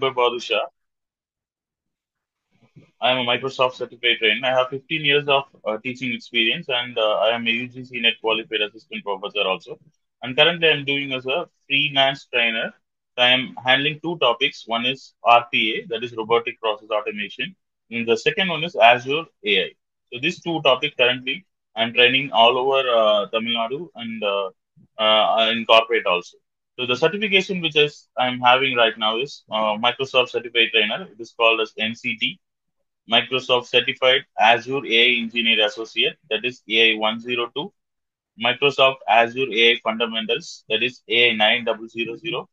Akbar Badusha. I am a Microsoft certified trainer. I have 15 years of teaching experience, and I am a UGC NET qualified assistant professor also. And currently, I am doing as a freelance trainer. I am handling two topics. One is RPA, that is robotic process automation, and the second one is Azure AI. So these two topics currently I'm training all over Tamil Nadu and in corporate also. So the certification which is I'm having right now is Microsoft Certified Trainer. It is called as MCT, Microsoft Certified Azure AI Engineer Associate, that is AI 102, Microsoft Azure AI Fundamentals, that is AI 9000,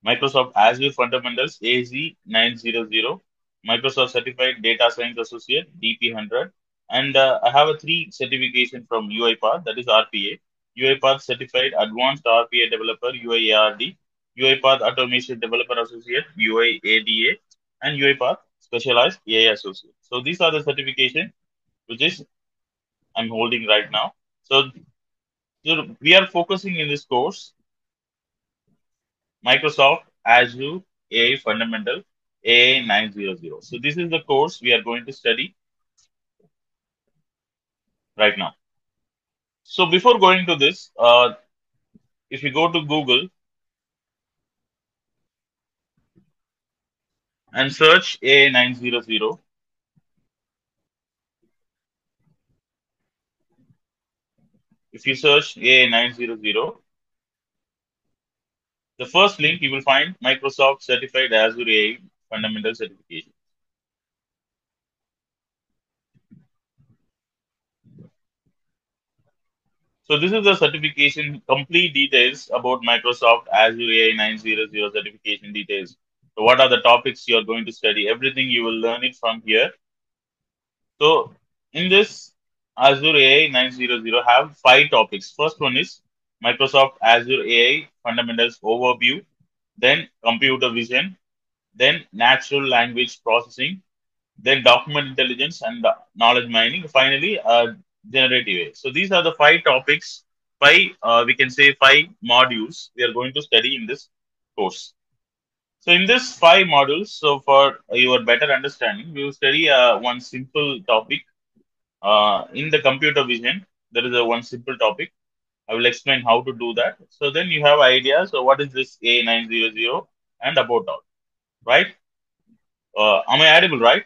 Microsoft Azure Fundamentals AZ 900, Microsoft Certified Data Science Associate DP100, and I have a three certification from UiPath, that is RPA, UiPath Certified Advanced RPA Developer UiARD, UiPath Automation Developer Associate UiADA, and UiPath Specialized AI Associate. So these are the certification which is I'm holding right now. So, so we are focusing in this course Microsoft Azure AI Fundamental AI 900. So this is the course we are going to study right now. So before going to this, if you go to Google and search AI 900, if you search AI 900, the first link you will find Microsoft Certified Azure AI Fundamental Certification. So this is the certification complete details about Microsoft Azure AI 900 certification details. So what are the topics you are going to study? Everything you will learn it from here. So in this Azure AI 900 have five topics. First one is Microsoft Azure AI Fundamentals Overview, then Computer Vision, then Natural Language Processing, then Document Intelligence and Knowledge Mining, finally Generative AI. So these are the five topics, five we can say five modules we are going to study in this course. So in this five modules, so for your better understanding, we will study one simple topic in the computer vision. There is a one simple topic. I will explain how to do that. So then you have ideas. So what is this A900 and about all, right? Am I audible, right?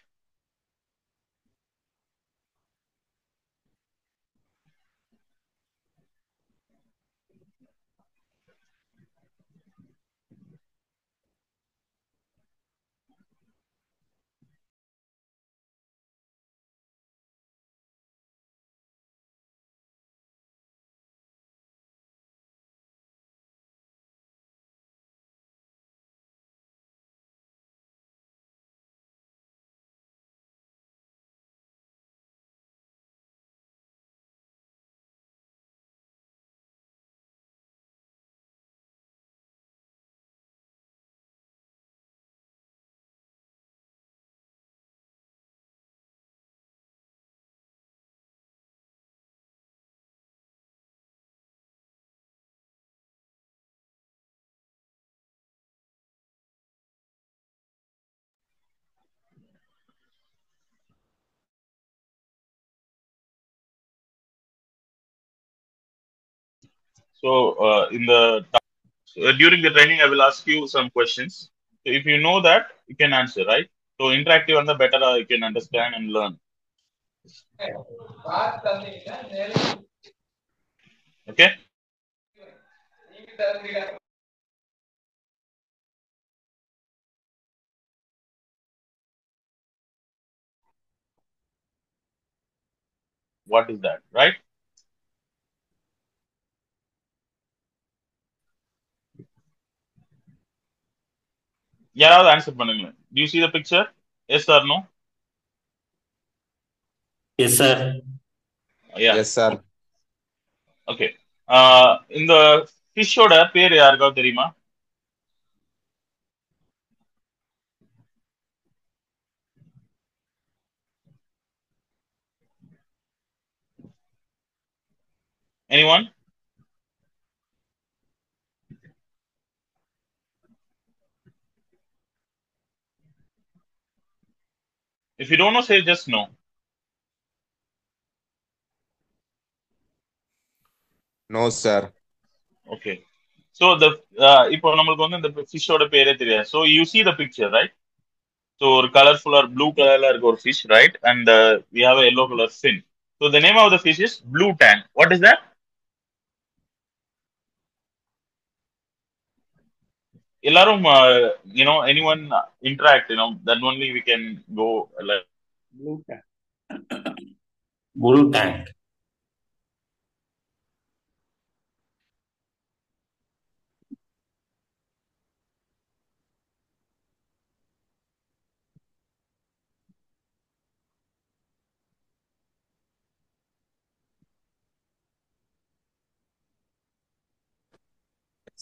So during the training, I will ask you some questions. So if you know that, you can answer, right? So interactive and the better you can understand and learn. Okay. What is that, right? யாராவது answer பண்ணுங்க. Do you see the picture? Yes or no? Yes, sir. Yeah. Yes, sir. Okay. இந்த ஃபிஷ்ஷோட பேர் யாருக்காவது தெரியுமா? Anyone? If you don't know, say just no. No, sir. Okay. So the இப்போ நம்மளுக்கு வந்து இந்த ஃபிஷ்ஷோட பேரே தெரியாது. So you see the picture, right? So ஒரு colorful or blue colorல இருக்க ஒரு fish, right? And we have a yellow color fin. So the name of the fish is blue tang. What is that? எல்லாரும் anyone interact, then only we can go like Blue tank. Blue tank.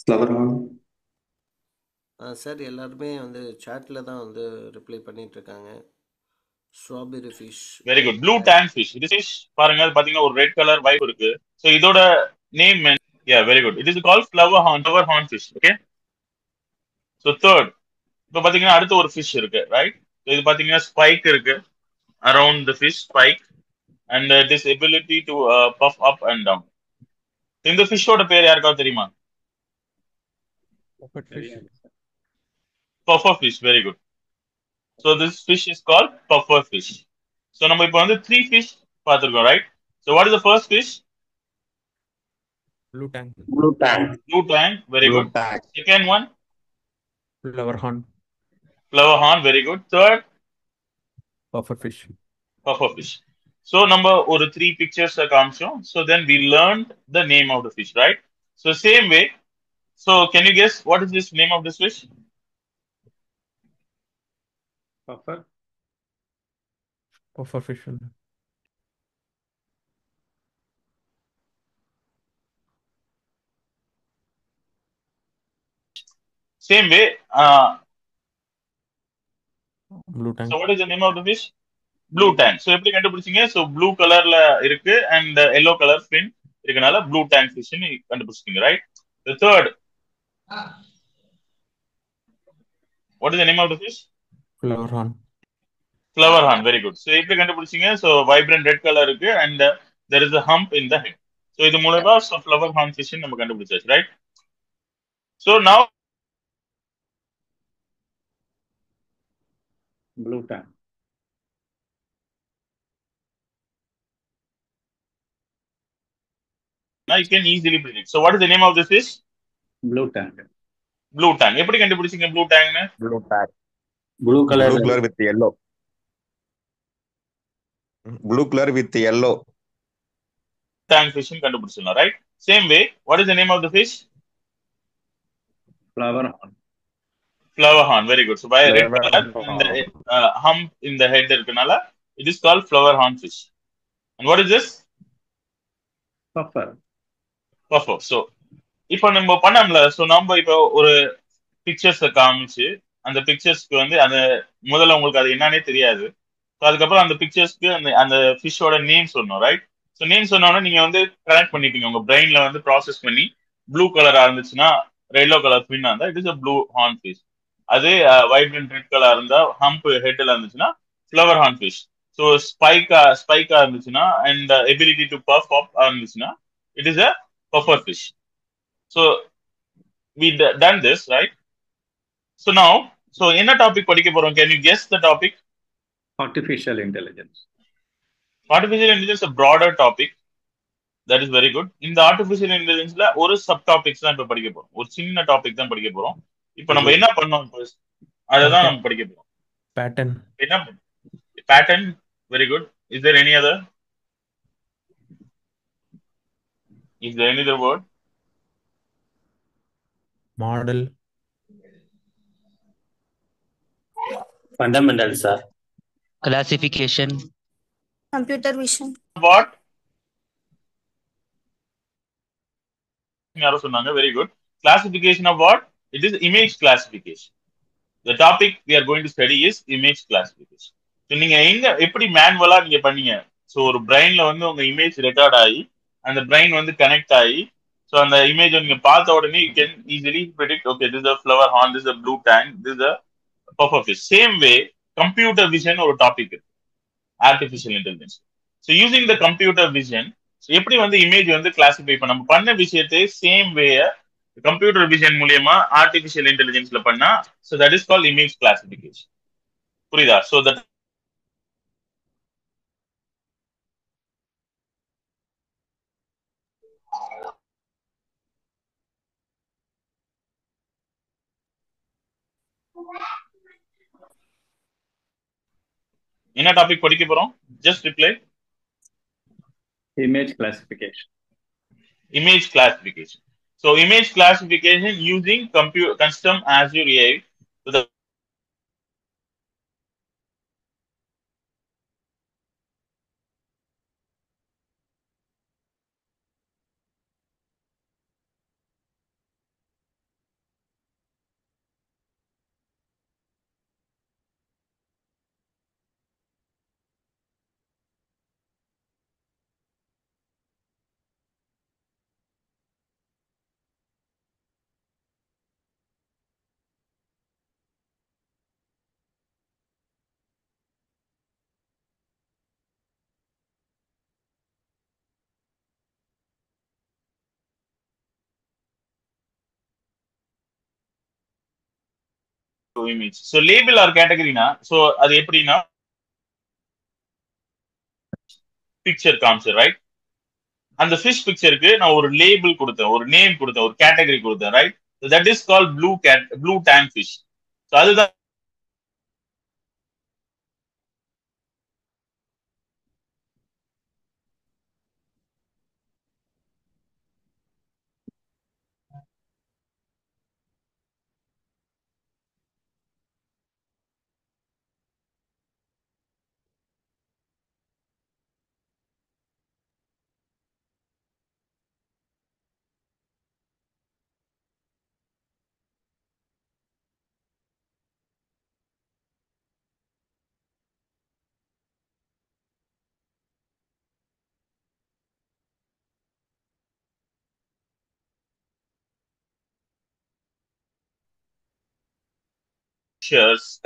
Flowerhorn. Sir எல்லாருமே வந்து சாட்டில் தான் வந்து reply பண்ணிட்டு இருக்காங்க. Strawberry fish. Very good. Blue tang fish. இது fish பாருங்க, அது பாத்தீங்கன்னா ஒரு ரெட் கலர் வைப் இருக்கு. ஸோ இதோட name very good. It is call flowerhorn fish. Okay. So third, இப்போ பாத்தீங்கன்னா அடுத்த ஒரு ஃபிஷ் இருக்கு, ரைட்? இது பாத்தீங்கன்னா ஸ்பைக் இருக்கு around the fish, spike and this ability to puff up and down. இந்த ஃபிஷ்ஷோட பேர் யாருக்காவது தெரியுமா? Puffer fish. Very good. So this fish is called puffer fish. So நம்ம இப்போ வந்து 3 fish பார்த்திருக்கோம், right? So what is the first fish? Blue tang. Blue tank. Blue tang. Very Blue good. tang. Second one? Flowerhorn. Flowerhorn. Very good. Third? Puffer fish. Puffer fish. So நம்ம ஒரு 3 pictures காமிச்சோம். So then we learned the name of the fish, right? So same way. So can you guess what is this name of this fish? Puffer fish. Same way. Blue tang. So what is the name of the fish? Blue tang. So எப்படி கண்டுபிடிச்சீங்க? So blue colorல இருக்கு and yellow color fin இருக்கனால blue tang fish னு கண்டுபிடிச்சீங்க, right? The third. What is the name of the fish? Flowerhorn. Flowerhorn. Very good. So எப்படி கண்டுபிடிச்சீங்க? So vibrant red color இருக்கு and there is a hump in the head. So இது மூலமா so flowerhorn fish னு நம்ம கண்டுபிடிச்சாச்சு, right? So now Blue tank. you can easily predict. So what is the name of this fish? Blue tank. Blue tang. எப்படி கண்டுபிடிச்சீங்க blue tang னு? Blue tang. Blue color. Blue color with yellow. Blue color with yellow. Tang fish னு கண்டுபிடிச்சிடலாம், right? Same way, what is the name of the fish? Flowerhorn. Flowerhorn. Very good. So by a red color Flowerhorn. and the hump in the head இருக்கனால it is called flowerhorn fish. And what is this? Puffer. Puffer. So இப்போ நம்ம பண்ணோம்ல, so நம்ம இப்போ ஒரு pictures காமிச்சு அந்த பிக்சர்ஸ்க்கு வந்து அந்த முதல்ல உங்களுக்கு அது என்னன்னே தெரியாது. ஸோ அதுக்கப்புறம் அந்த பிக்சர்ஸ்க்கு அந்த அந்த ஃபிஷ்ஷோட நேம் சொன்னோம், ரைட்? ஸோ நேம் சொன்னோன்னா நீங்க வந்து கனெக்ட் பண்ணிப்பீங்க உங்க பிரெயின்ல வந்து ப்ராசஸ் பண்ணி ப்ளூ கலரா இருந்துச்சுன்னா எல்லோ கலர் ஃபின்னா இருந்தா it is a blue horn fish. அதே வைப்ரண்ட் ரெட் கலர் இருந்தா ஹம்ப் ஹெட்ல இருந்துச்சுன்னா ஃப்ளவர் ஹார்ன் ஃபிஷ். ஸோ ஸ்பைக்கா இருந்துச்சுன்னா அண்ட் எபிலிட்டி டு பஃப் அப் இருந்துச்சுன்னா it is a buffer fish. So we done this, right? So now, so என்ன topic படிக்க போறோம்? Can you guess the topic? Artificial intelligence. Artificial intelligence is a broader topic. That is very good. இந்த artificial intelligenceல ஒரு sub topics தான் இப்ப படிக்க போறோம். ஒரு சின்ன டாபிக் தான் படிக்க போறோம். இப்போ நம்ம என்ன பண்ணோம்? அததான் நம்ம படிக்க போறோம். Pattern. என்ன pattern? Very good. Is there any other? Is there any other word? Model. Fundamental, sir. Classification. Computer vision. What? யாரோ சொன்னாங்க. Very good. Classification of what? It is image classification. The topic we are going to study is image classification. So நீங்க எப்படி மேனுவலா நீங்க பண்ணீங்க? So ஒரு பிரெயின்ல வந்து உங்க image record ஆகி அந்த பிரெயின் வந்து கனெக்ட் ஆகி ஸோ அந்த இமேஜ் நீங்க பார்த்த உடனே you can easily predict okay this a flower horn, this a blue tank, this a buffer fish. Same way computer vision ஒரு டாபிக் இருக்கு. artificial intelligence. So using the computer vision, so எப்படி வந்து image வந்து classify பண்ண நம்ம பண்ண விஷயத்தை same way computer vision மூலியமா ஆர்டிபிஷியல் இன்டெலிஜென்ஸ்ல பண்ணா, so that is called image classification. புரியுதா? So that என்ன டாபிக் படிக்க போறோம்? Just reply. Image classification. Image classification. So image classification using custom Azure AI. So the image. So label or category na, so அது எப்படின்னா picture காமிச்சு, right? அந்த fish பிக்சருக்கு நான் ஒரு லேபிள் கொடுத்தேன், ஒரு நேம் கொடுத்தேன், ஒரு கேட்டகரி கொடுத்தேன், right? That is call blue tank fish. So அதுதான்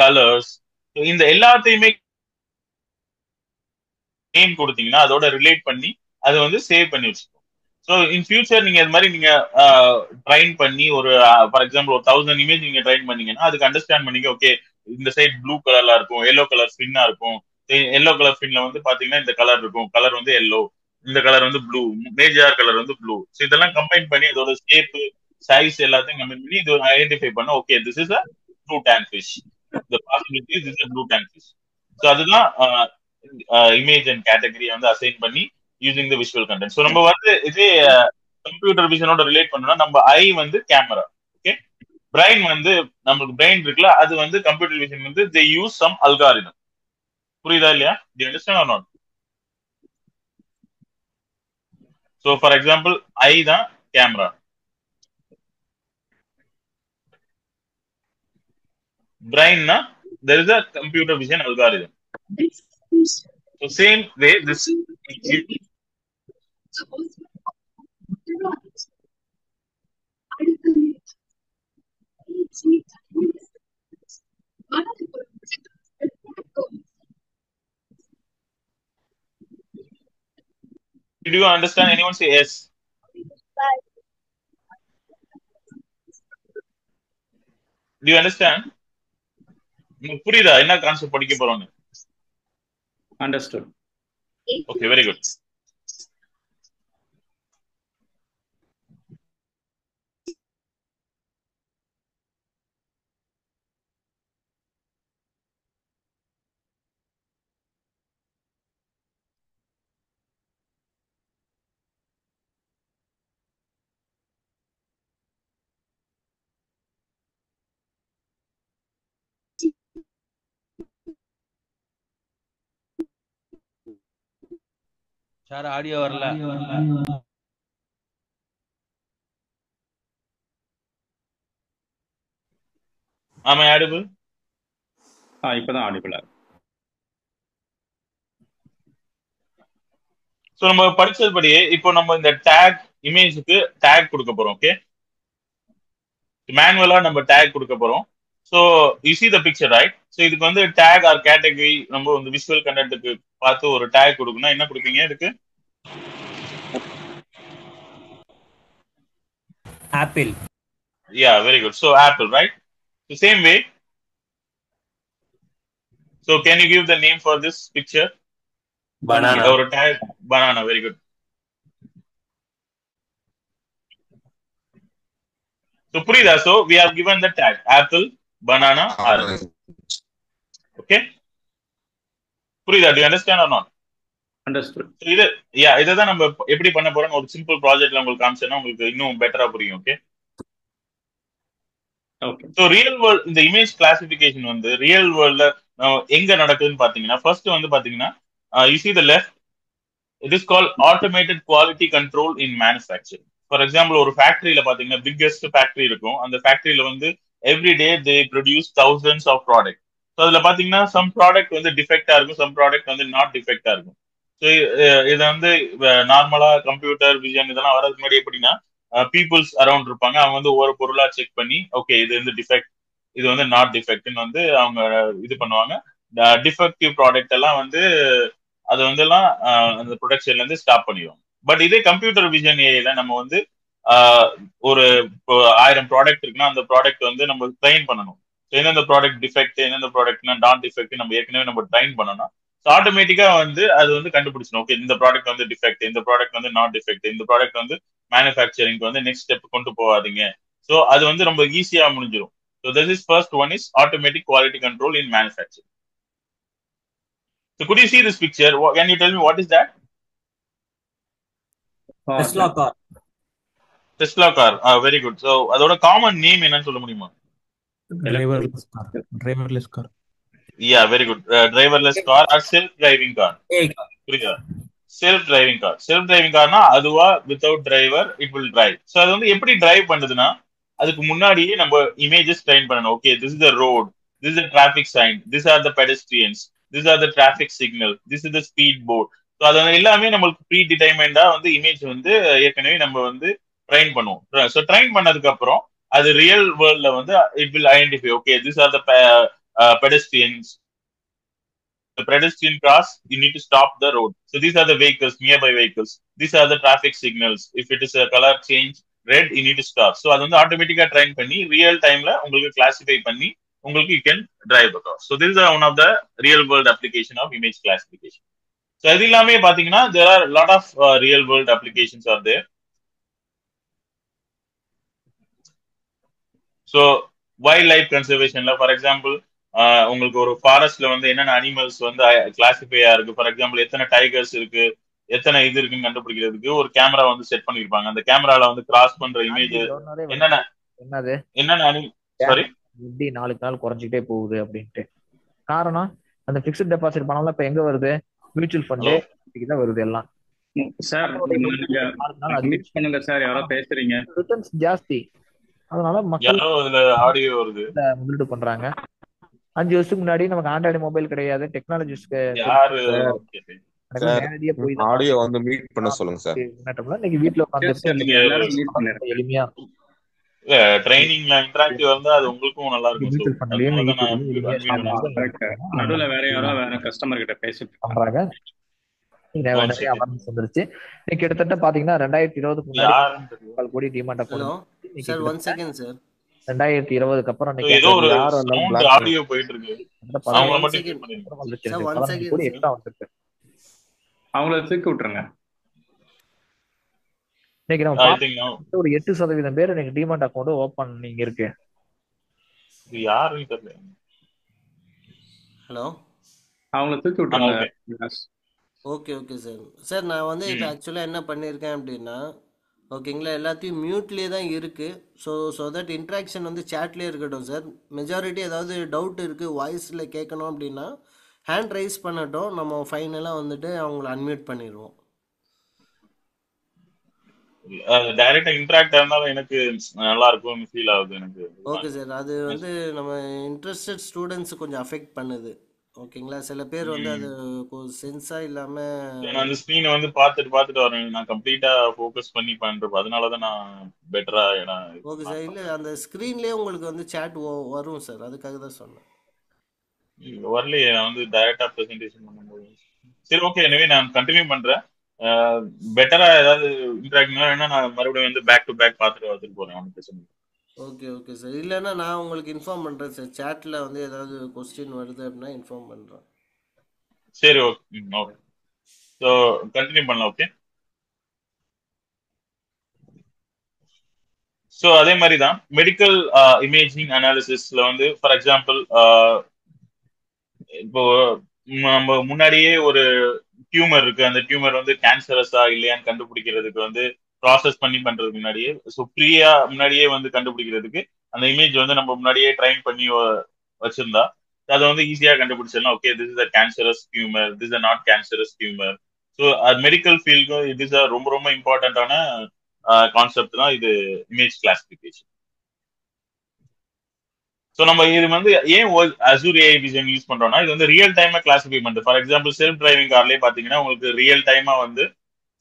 கலர்ஸ். இந்த எல்லாத்தையுமே நேம் கொடுத்தீங்கன்னா அதோட ரிலேட் பண்ணி அதை வந்து சேவ் பண்ணி வச்சுக்கோங்க. ஸோ இன் ஃபியூச்சர் நீங்க இது மாதிரி நீங்க ட்ரைன் பண்ணி ஒரு ஃபார் எக்ஸாம்பிள் ஒரு 1000 இமேஜ் நீங்க ட்ரைன் பண்ணீங்கன்னா அதுக்கு அண்டர்ஸ்டாண்ட் பண்ணிக்க, ஓகே இந்த சைட் ப்ளூ கலர்ல இருக்கும், எல்லோ கலர் ஸ்பின்னா இருக்கும். எல்லோ கலர் ஸ்பின்ல வந்து பாத்தீங்கன்னா இந்த கலர் இருக்கும், கலர் வந்து எல்லோ, இந்த கலர் வந்து ப்ளூ, மேஜர் கலர் வந்து ப்ளூ. ஸோ இதெல்லாம் கம்பைன் பண்ணி இதோட ஷேப் சைஸ் எல்லாத்தையும் கம்பைன் பண்ணி இது ஐடென்டிஃபை பண்ண, okay this is a blue tank fish, the possibility this is blue tank fish. So அதுதான் இமேஜ் அண்ட் கேட்டகரி வந்து அசைன் பண்ணி using the visual content. So நம்ம வந்து இதே கம்ப்யூட்டர் விஷனோட ரிலேட் பண்ணோம்னா நம்ம ஐ வந்து கேமரா, ஓகே, பிரைன் வந்து நமக்கு பிரைன் இருக்குல்ல, அது வந்து கம்ப்யூட்டர் விஷன் வந்து தே யூஸ் சம் அல்காரிதம். புரியுதா இல்லையா? To understand or not? So for example eye தான் கேமரா, பிரைன்னா there is a computer vision algorithm. So same way this did you understand? Anyone say yes? Do you understand? புரியுதா என்ன concept படிக்க போறோம்னு? Understood. Okay, very good. Sir audio வரல. ஆமா audible. இப்பதான் ஆடிபிளா. So நம்ம படிச்சதுபடியே இப்போ நம்ம இந்த டேக் இமேஜுக்கு டேக் கொடுக்க போறோம். ஓகே, மேனுவலா நம்ம டேக் கொடுக்க போறோம். So you see the picture, right? So இதுக்கு வந்து டேக் ஆர் கேட்டகரி நம்ம வந்து விஷுவல் கண்டென்ட்டுக்கு பார்த்து ஒரு டேக் கொடுக்கணும். என்ன கொடுப்பீங்க இதுக்கு? Apple. Yeah, very good. So Apple, right? The same way. So can you give the name for this picture? banana, Or tag banana. Very good. So Purida, so we have given the tag apple, banana, orange. Okay. Purida, do you understand or not? Understood. So இதுதான் நம்ம எப்படி பண்ண போறோம் ஒரு simple ப்ராஜெக்ட்ல உங்களுக்கு காமிச்சேன்னா உங்களுக்கு இன்னும் பெட்டரா புரியும். Okay. Okay. So real world இந்த இமேஜ் கிளாசிபிகேஷன் வந்து ரியல் வேர்ல்ட்ல எங்க நடக்குதுன்னு பாத்தீங்கன்னா ஃபர்ஸ்ட் வந்து பாத்தீங்கன்னா you see the left, it is called automated quality control in manufacturing. For example ஒரு ஃபேக்டரியில பாத்தீங்கன்னா பிக்கெஸ்ட் ஃபேக்டரி இருக்கும். அந்த ஃபேக்டரியில வந்து every day they produce thousands of product. So அதுல பாத்தீங்கன்னா சம் ப்ராடக்ட் வந்து டிஃபெக்டா இருக்கும், சம் ப்ராடக்ட் வந்து நாட் டிஃபெக்டா இருக்கும். ஸோ இதை வந்து நார்மலா கம்ப்யூட்டர் விஷன் இதெல்லாம் வரதுக்கு முன்னாடி எப்படின்னா பீப்புள்ஸ் அரௌண்ட் இருப்பாங்க. அவங்க வந்து ஒவ்வொரு பொருளா செக் பண்ணி ஓகே இது வந்து டிஃபெக்ட், இது வந்து நாட் டிஃபெக்ட்னு வந்து அவங்க இது பண்ணுவாங்க. டிஃபெக்டிவ் ப்ராடக்ட் எல்லாம் வந்து அது வந்து எல்லாம் அந்த ப்ரொடக்ஷன்ல இருந்து ஸ்டாப் பண்ணிடுவாங்க. பட் இதே கம்ப்யூட்டர் விஷன் ஏஐல நம்ம வந்து ஒரு 1000 ப்ராடக்ட் இருக்குன்னா அந்த ப்ராடக்ட் வந்து நம்ம ட்ரைன் பண்ணணும். எந்தெந்த ப்ராடக்ட் டிஃபெக்ட், எந்தெந்த ப்ராடக்ட்னா நான் டிஃபெக்ட் நம்ம ஏற்கனவே நம்ம ட்ரைன் பண்ணணும். ஸோ ஆட்டோமேட்டிக்கா வந்து அது வந்து கண்டுபிடிச்சிடும் ஓகே இந்த ப்ராடக்ட் வந்து டிஃபெக்ட், இந்த ப்ராடக்ட் வந்து நாட் டிஃபெக்ட், இந்த ப்ராடக்ட் வந்து மேனுஃபேக்சரிங்க்கு வந்து நெக்ஸ்ட் ஸ்டெப் கொண்டு போகாதீங்க. ஸோ அது வந்து ரொம்ப ஈஸியா முடிஞ்சிடும். So this is first one is automatic quality control in manufacturing. So could you see this picture? Can you tell me what is that? Tesla car. Tesla car. Very good. So அதோட common name என்னன்னு சொல்ல முடியுமா? Driverless car. Driverless car. Yeah, very good. Driverless car or self-driving car. AI car. புரியுதா? self-driving car. self-driving carனா அதுவா without driver it will drive. So அது வந்து எப்படி டிரைவ் பண்ணுதுன்னா அதுக்கு முன்னாடியே நம்ம இமேஜஸ் ட்ரைன் பண்ணணும். Okay this is the road, this is traffic sign, this are the pedestrians, this are the traffic signal, this is the speed board. So அது எல்லாமே நம்மளுக்கு ப்ரீ டிடைமெண்டா வந்து இமேஜ் வந்து ஏற்கனவே நம்ம வந்து ட்ரைன் பண்ணுவோம். ஸோ ட்ரைன் பண்ணதுக்கு அப்புறம் அது ரியல் வேர்ல்ட்ல வந்து it will identify okay this are the pedestrians. The pedestrian cross, you need to stop the road. So these are the vehicles, nearby vehicles. These are the traffic signals. If it is a color change red, you need to stop. So அது வந்து ஆட்டோமேட்டிக்கா drain பண்ணி real டைம்ல உங்களுக்கு classify பண்ணி உங்களுக்கு you can drive across. So this is one of the real world application of image classification. So அது எல்லாமே பாத்தீங்கன்னா there are a lot of real world applications are there. So wildlife conservationல for example உங்களுக்கு ஒரு ஃபாரஸ்ட்ல வந்து என்னென்ன animals வந்து classify இருக்கு, for example எத்தனை டைகர்ஸ் இருக்கு, எத்தனை இது இருக்குன்னு கண்டுபிடிக்கிறதுக்கு ஒரு கேமரா வந்து செட் பண்ணிருப்பாங்க. அந்த கேமரால வந்து கிராஸ் பண்ற இமேஜ் என்னென்ன என்னது என்னென்ன சாரி இப்படி நாளுக்கு நாள் குறைஞ்சிட்டே போகுது அப்படின்ட்டு காரணம் அந்த பிக்ஸ்ட் டெபாசிட் பணம்லாம் இப்ப எங்க வருது? மியூச்சுவல் ஃபண்டு தான் வருது எல்லாம். சார் பண்ணுங்க சார், யாரோ பேசுறீங்க. ரிட்டர்ன்ஸ் ஜாஸ்தி, அதனால மக்கள் ஆடியோ வருது முதலீடு பண்றாங்க. 5 வருஷத்துக்கு முன்னாடி நமக்கு ஆண்ட்ராய்டு மொபைல் கிடையாது, டெக்னாலஜிஸ்க்கு நேரடியா போய் ஆடியோ வந்து மீட் பண்ண சொல்லுங்க சார். இன்னைக்கு வீட்டுல உட்கார்ந்து எளிமையா ட்ரைனிங்ல இன்டராக்டிவ் இருந்தா அது உங்களுக்கும் நல்லா இருக்கும். நடுவுல வேற யாரோ வேற கஸ்டமர் கிட்ட பேசிட்டு பண்றாங்க. நிறைய அவேர்னஸ் வந்துருச்சு. கிட்டத்தட்ட பாத்தீங்கன்னா 2020க்கு முன்னாடி கோடி demand account. Sir 1 second sir. 2020க்கு அப்புறம் ஆடியோ போயிட்டு இருக்கு. அவங்கள தூக்கி விட்டுருங்க. இன்னைக்கு நம்ம ஒரு 8% பேர் எனக்கு டிமாண்ட் அக்கௌண்ட் ஓபன் நீங்க இருக்கு. யாருன்னு தெரியல. ஹலோ, அவங்கள தூக்கி விட்டுருங்க. Okay okay sir. சார் நான் வந்து இப்போ ஆக்சுவலாக என்ன பண்ணியிருக்கேன் அப்படின்னா ஓகேங்களா எல்லாத்தையும் மியூட்லேயே தான் இருக்குது. ஸோ தட் இன்ட்ராக்ஷன் வந்து சேட்லேயே இருக்கட்டும் சார். மெஜாரிட்டி ஏதாவது டவுட் இருக்குது வாய்ஸில் கேட்கணும் அப்படின்னா ஹேண்ட் ரைஸ் பண்ணட்டும், நம்ம ஃபைனலாக வந்துட்டு அவங்கள அன்மியூட் பண்ணிடுவோம். டைரக்டா இன்டராக்ட் ஆனாலும் எனக்கு நல்லா இருக்கும் ஃபீல் ஆகுது எனக்கு. Okay sir. அது வந்து நம்ம இன்ட்ரெஸ்டட் ஸ்டூடெண்ட்ஸ் கொஞ்சம் அஃபெக்ட் பண்ணுது. ஓகேங்களா? சில பேர் வந்து அது சென்ஸா இல்லாம நான் அந்த ஸ்க்ரீனை வந்து பார்த்துட்டு வரேன். நான் கம்ப்ளீட்டா ஃபோக்கஸ் பண்ணி பண்றப்ப அதனால தான் நான் பெட்டரா ஓகே சார். இல்லை அந்த ஸ்க்ரீன்லேயே உங்களுக்கு வந்து சேட் வரும் சார், அதுக்காக தான் சொன்னேன். வரலையே. நான் வந்து டைரக்டா ப்ரெசென்டேஷன் பண்ணும்போது. சரி, ஓகே. எனவே நான் கண்டினியூ பண்றேன். பெட்டரா ஏதாவது இன்ட்ராக்ட் வேணா நான் மறுபடியும் வந்து பேக் டு பேக் பார்த்துட்டு போறேன். ஒன்றும் பிரச்சனை இல்லை. Okay okay sir. இல்லைன்னா நான் உங்களுக்கு இன்ஃபார்ம் பண்ணுறேன் சார். சேட்டில் வந்து ஏதாவது கொஸ்டின் வருது அப்படின்னா இன்ஃபார்ம் பண்ணுறேன். சரி, ஓகே. ஓகே. ஸோ கண்டினியூ பண்ணலாம். ஓகே. ஸோ அதே மாதிரி தான் மெடிக்கல் இமேஜிங் அனாலிசிஸ்ல வந்து ஃபார் எக்ஸாம்பிள் இப்போ நம்ம முன்னாடியே ஒரு டியூமர் இருக்கு, அந்த டியூமர் வந்து கேன்சரஸா இல்லையான்னு கண்டுபிடிக்கிறதுக்கு வந்து ப்ராசஸ் பண்ணி பண்றதுக்கு முன்னாடியே, ஸோ முன்னாடியே வந்து கண்டுபிடிக்கிறதுக்கு அந்த இமேஜ் வந்து நம்ம முன்னாடியே ட்ரைன் பண்ணி வச்சிருந்தா அதை வந்து ஈஸியா கண்டுபிடிச்சிடலாம். Okay, this is a cancerous tumour, this is not cancerous tumour. So medical field இது இஸ் ரொம்ப ரொம்ப இம்பார்ட்டன்டான கான்செப்ட் தான் இது, இமேஜ் கிளாசிபிகேஷன். ஸோ நம்ம இது வந்து ஏன் அசூர் ஏஐ விஜன் யூஸ் பண்றோம்னா, இது வந்து ரியல் டைமா கிளாசிஃபை பண்ணுது. ஃபார் எக்ஸாம்பிள் செல்ஃப் டிரைவிங் கார்லயே பாத்தீங்கன்னா உங்களுக்கு ரியல் டைமா வந்து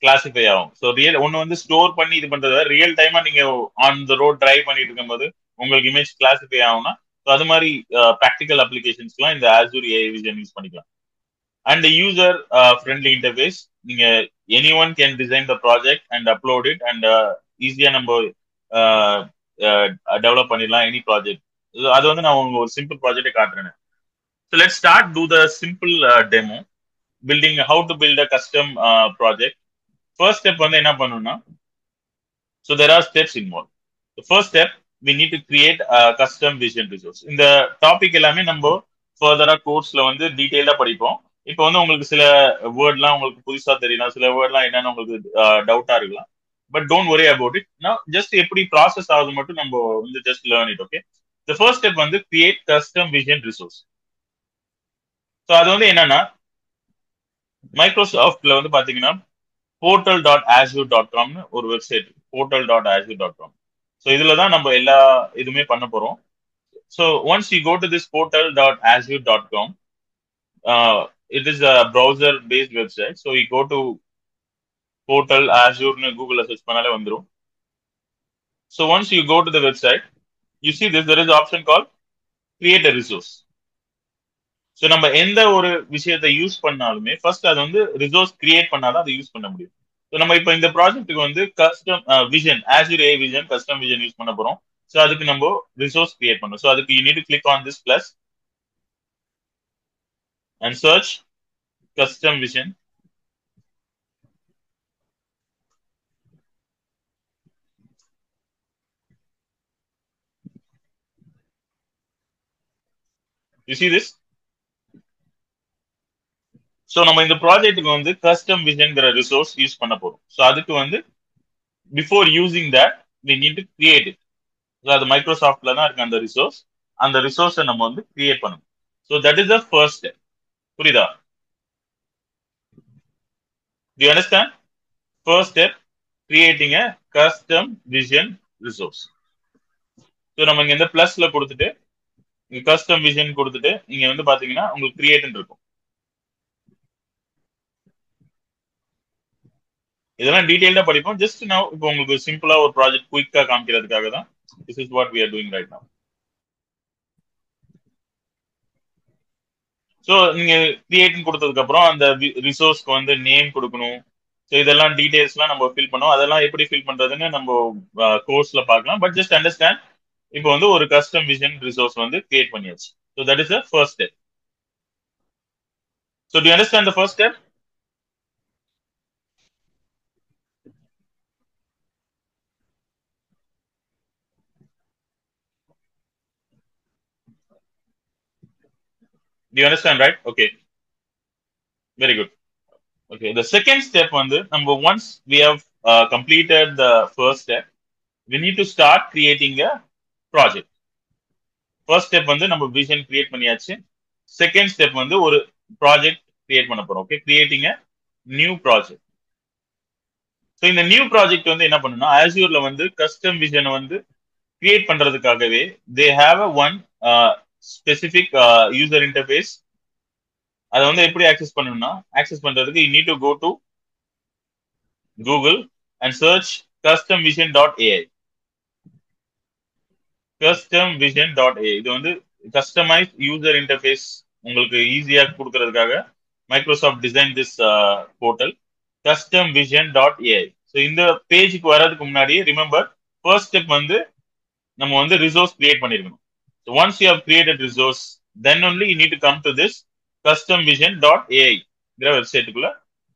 கிளாசிஃபை ஆகும். ஸோ ஒன்னு வந்து ஸ்டோர் பண்ணி இது பண்றத ரியல் டைமா நீங்க ஆன் த ரோட் டிரைவ் பண்ணிட்டு இருக்கும்போது உங்களுக்கு இமேஜ் கிளாசிஃபை ஆகும்னா, ஸோ அது மாதிரி ப்ராக்டிக்கல் அப்ளிகேஷன்ஸ்லாம் இந்த அசூர் ஏஐ விஜன் யூஸ் பண்ணிக்கலாம். And user friendly interface. நீங்க any one can design the project and upload it and ஈஸியா நம்ம டெவலப் பண்ணிடலாம் எனி ப்ராஜெக்ட். அது வந்து நான் உங்களுக்கு ஒரு சிம்பிள் ப்ராஜெக்டை காட்டுறேன். So let's start do the simple demo building how to build a custom project. First step வந்து என்ன பண்ணனும்னா, so there are steps involved. The first step we need to create a custom vision resource. இந்த topic எல்லாமே நம்ம ஃபர்தரா கோர்ஸ்ல வந்து டீடைலா படிப்போம். இப்போ வந்து உங்களுக்கு சில வேர்ட்லாம் உங்களுக்கு புதுசா தெரியலாம், சில வேர்ட்லாம் என்னன்னு உங்களுக்கு டவுட்டா இருக்கலாம். But don't worry about it. நான் ஜஸ்ட் எப்படி ப்ராசஸ் ஆகுது மட்டும் நம்ம வந்து just learn it. Okay. The first step வந்து create custom vision resource. So அது வந்து என்னன்னா, மைக்ரோசாஃப்ட்ல வந்து பாத்தீங்கன்னா portal.azure.com ஒரு வெப்சைட், portal.azure.com. ஸோ இதுல தான் நம்ம எல்லா இதுவுமே பண்ண போறோம். So once you go to this portal.azure.com, it is a browser based website. So you go to portal azure கூகுள்ல சர்ச் பண்ணாலே வந்துரும். So once you go to the website, you see this, there is an option called create a resource. So நம்ம எந்த ஒரு விஷயத்தை use பண்ணாலுமே first அது வந்து ரிசோர்ஸ் கிரியேட் பண்ணாதான் அதை யூஸ் பண்ண முடியும். ஸோ நம்ம இப்போ இந்த ப்ராஜெக்ட்டுக்கு வந்து custom vision, Azure AI vision custom vision use பண்ண போறோம். ஸோ அதுக்கு நம்ம ரிசோர்ஸ் கிரியேட் பண்ணோம். ஸோ அதுக்கு you need to click on this plus and search custom vision. You see this? So நம்ம இந்த ப்ராஜெக்ட்டுக்கு வந்து கஸ்டம் விஜன்ங்கிற ரிசோர்ஸ் யூஸ் பண்ண போறோம். ஸோ அதுக்கு வந்து before using that we need to create it. So அது மைக்ரோசாஃப்ட்ல தான் இருக்கு அந்த ரிசோர்ஸ். அந்த ரிசோர்ஸை நம்ம வந்து கிரியேட் பண்ணணும். So that is the first step. புரியுதா? Do you understand? First step creating a custom vision resource. So நம்ம இங்க இந்த பிளஸ்ல கொடுத்துட்டு கஸ்டம் விஜன் கொடுத்துட்டு இங்க வந்து பாத்தீங்கன்னா உங்களுக்கு கிரியேட் இருக்கும். இதெல்லாம் டீடைல்டா படிப்போம். ஜஸ்ட் நான் இப்போ உங்களுக்கு சிம்பிளா ஒரு ப்ராஜெக்ட் குயிக்கா காமிக்கிறதுக்காக தான் this is what we are doing right now. So நீங்க கிரியேட் கொடுத்ததுக்கு அப்புறம் அந்த ரிசோர்ஸ்க்கு வந்து நேம் கொடுக்கணும். ஸோ இதெல்லாம் டீடைல்ஸ்லாம் நம்ம ஃபில் பண்ணோம். அதெல்லாம் எப்படி ஃபில் பண்றதுன்னு நம்ம கோர்ஸ்ல பார்க்கலாம். பட் ஜஸ்ட் அண்டர்ஸ்டாண்ட், இப்போ வந்து ஒரு கஸ்டம் விஜன் ரிசோர்ஸ் வந்து கிரியேட் பண்ணியாச்சு. So that is the first step. So to you understand the first step? Do you understand, right? Okay. Very good. Okay. The second step வந்து நம்ம once we have completed the first step, we need to start creating a project. First step வந்து நம்ம vision create பண்ணியாச்சு. Second step வந்து ஒரு project create பண்ண போறோம். Okay. Creating a new project. So இந்த new project வந்து என்ன பண்ணணும்னா, Azureல வந்து custom vision வந்து create பண்றதுக்காகவே they have a one specific user interface அதை வந்து எப்படி ஆக்சஸ் பண்ணணும்னா, ஆக்சஸ் பண்றதுக்கு you need to go to Google and search customvision.ai. customvision.ai இது வந்து கஸ்டமைஸ் யூசர் இன்டர்ஃபேஸ் உங்களுக்கு ஈஸியா கொடுக்கறதுக்காக Microsoft design this portal customvision.ai. So இந்த பேஜுக்கு வர்றதுக்கு முன்னாடி ரிமெம்பர் ஃபர்ஸ்ட் ஸ்டெப் வந்து நம்ம வந்து ரிசோர்ஸ் கிரியேட் பண்ணிருக்கணும். So once you have created resource then only you need to come to this customvision.ai வெப்சைட்டுக்குள்ள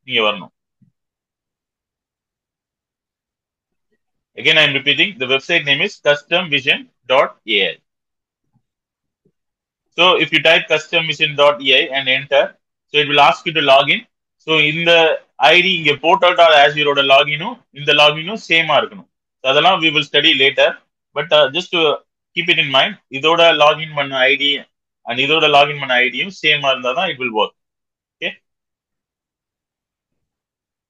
நீங்க வரணும். Again, I am repeating, the website name is customvision.ai. So if you type customvision.ai and enter, so it will ask you to log in. So in the ID, இங்க portal.azure ஓட லாகினும் இந்த லாகினும் சேமா இருக்கணும். So அதெல்லாம் we will study later. But just to keep it in mind, இதோட login பண்ண ID and இதோட login பண்ண ஐடியும் சேமா இருந்தா தான் it will work. Okay.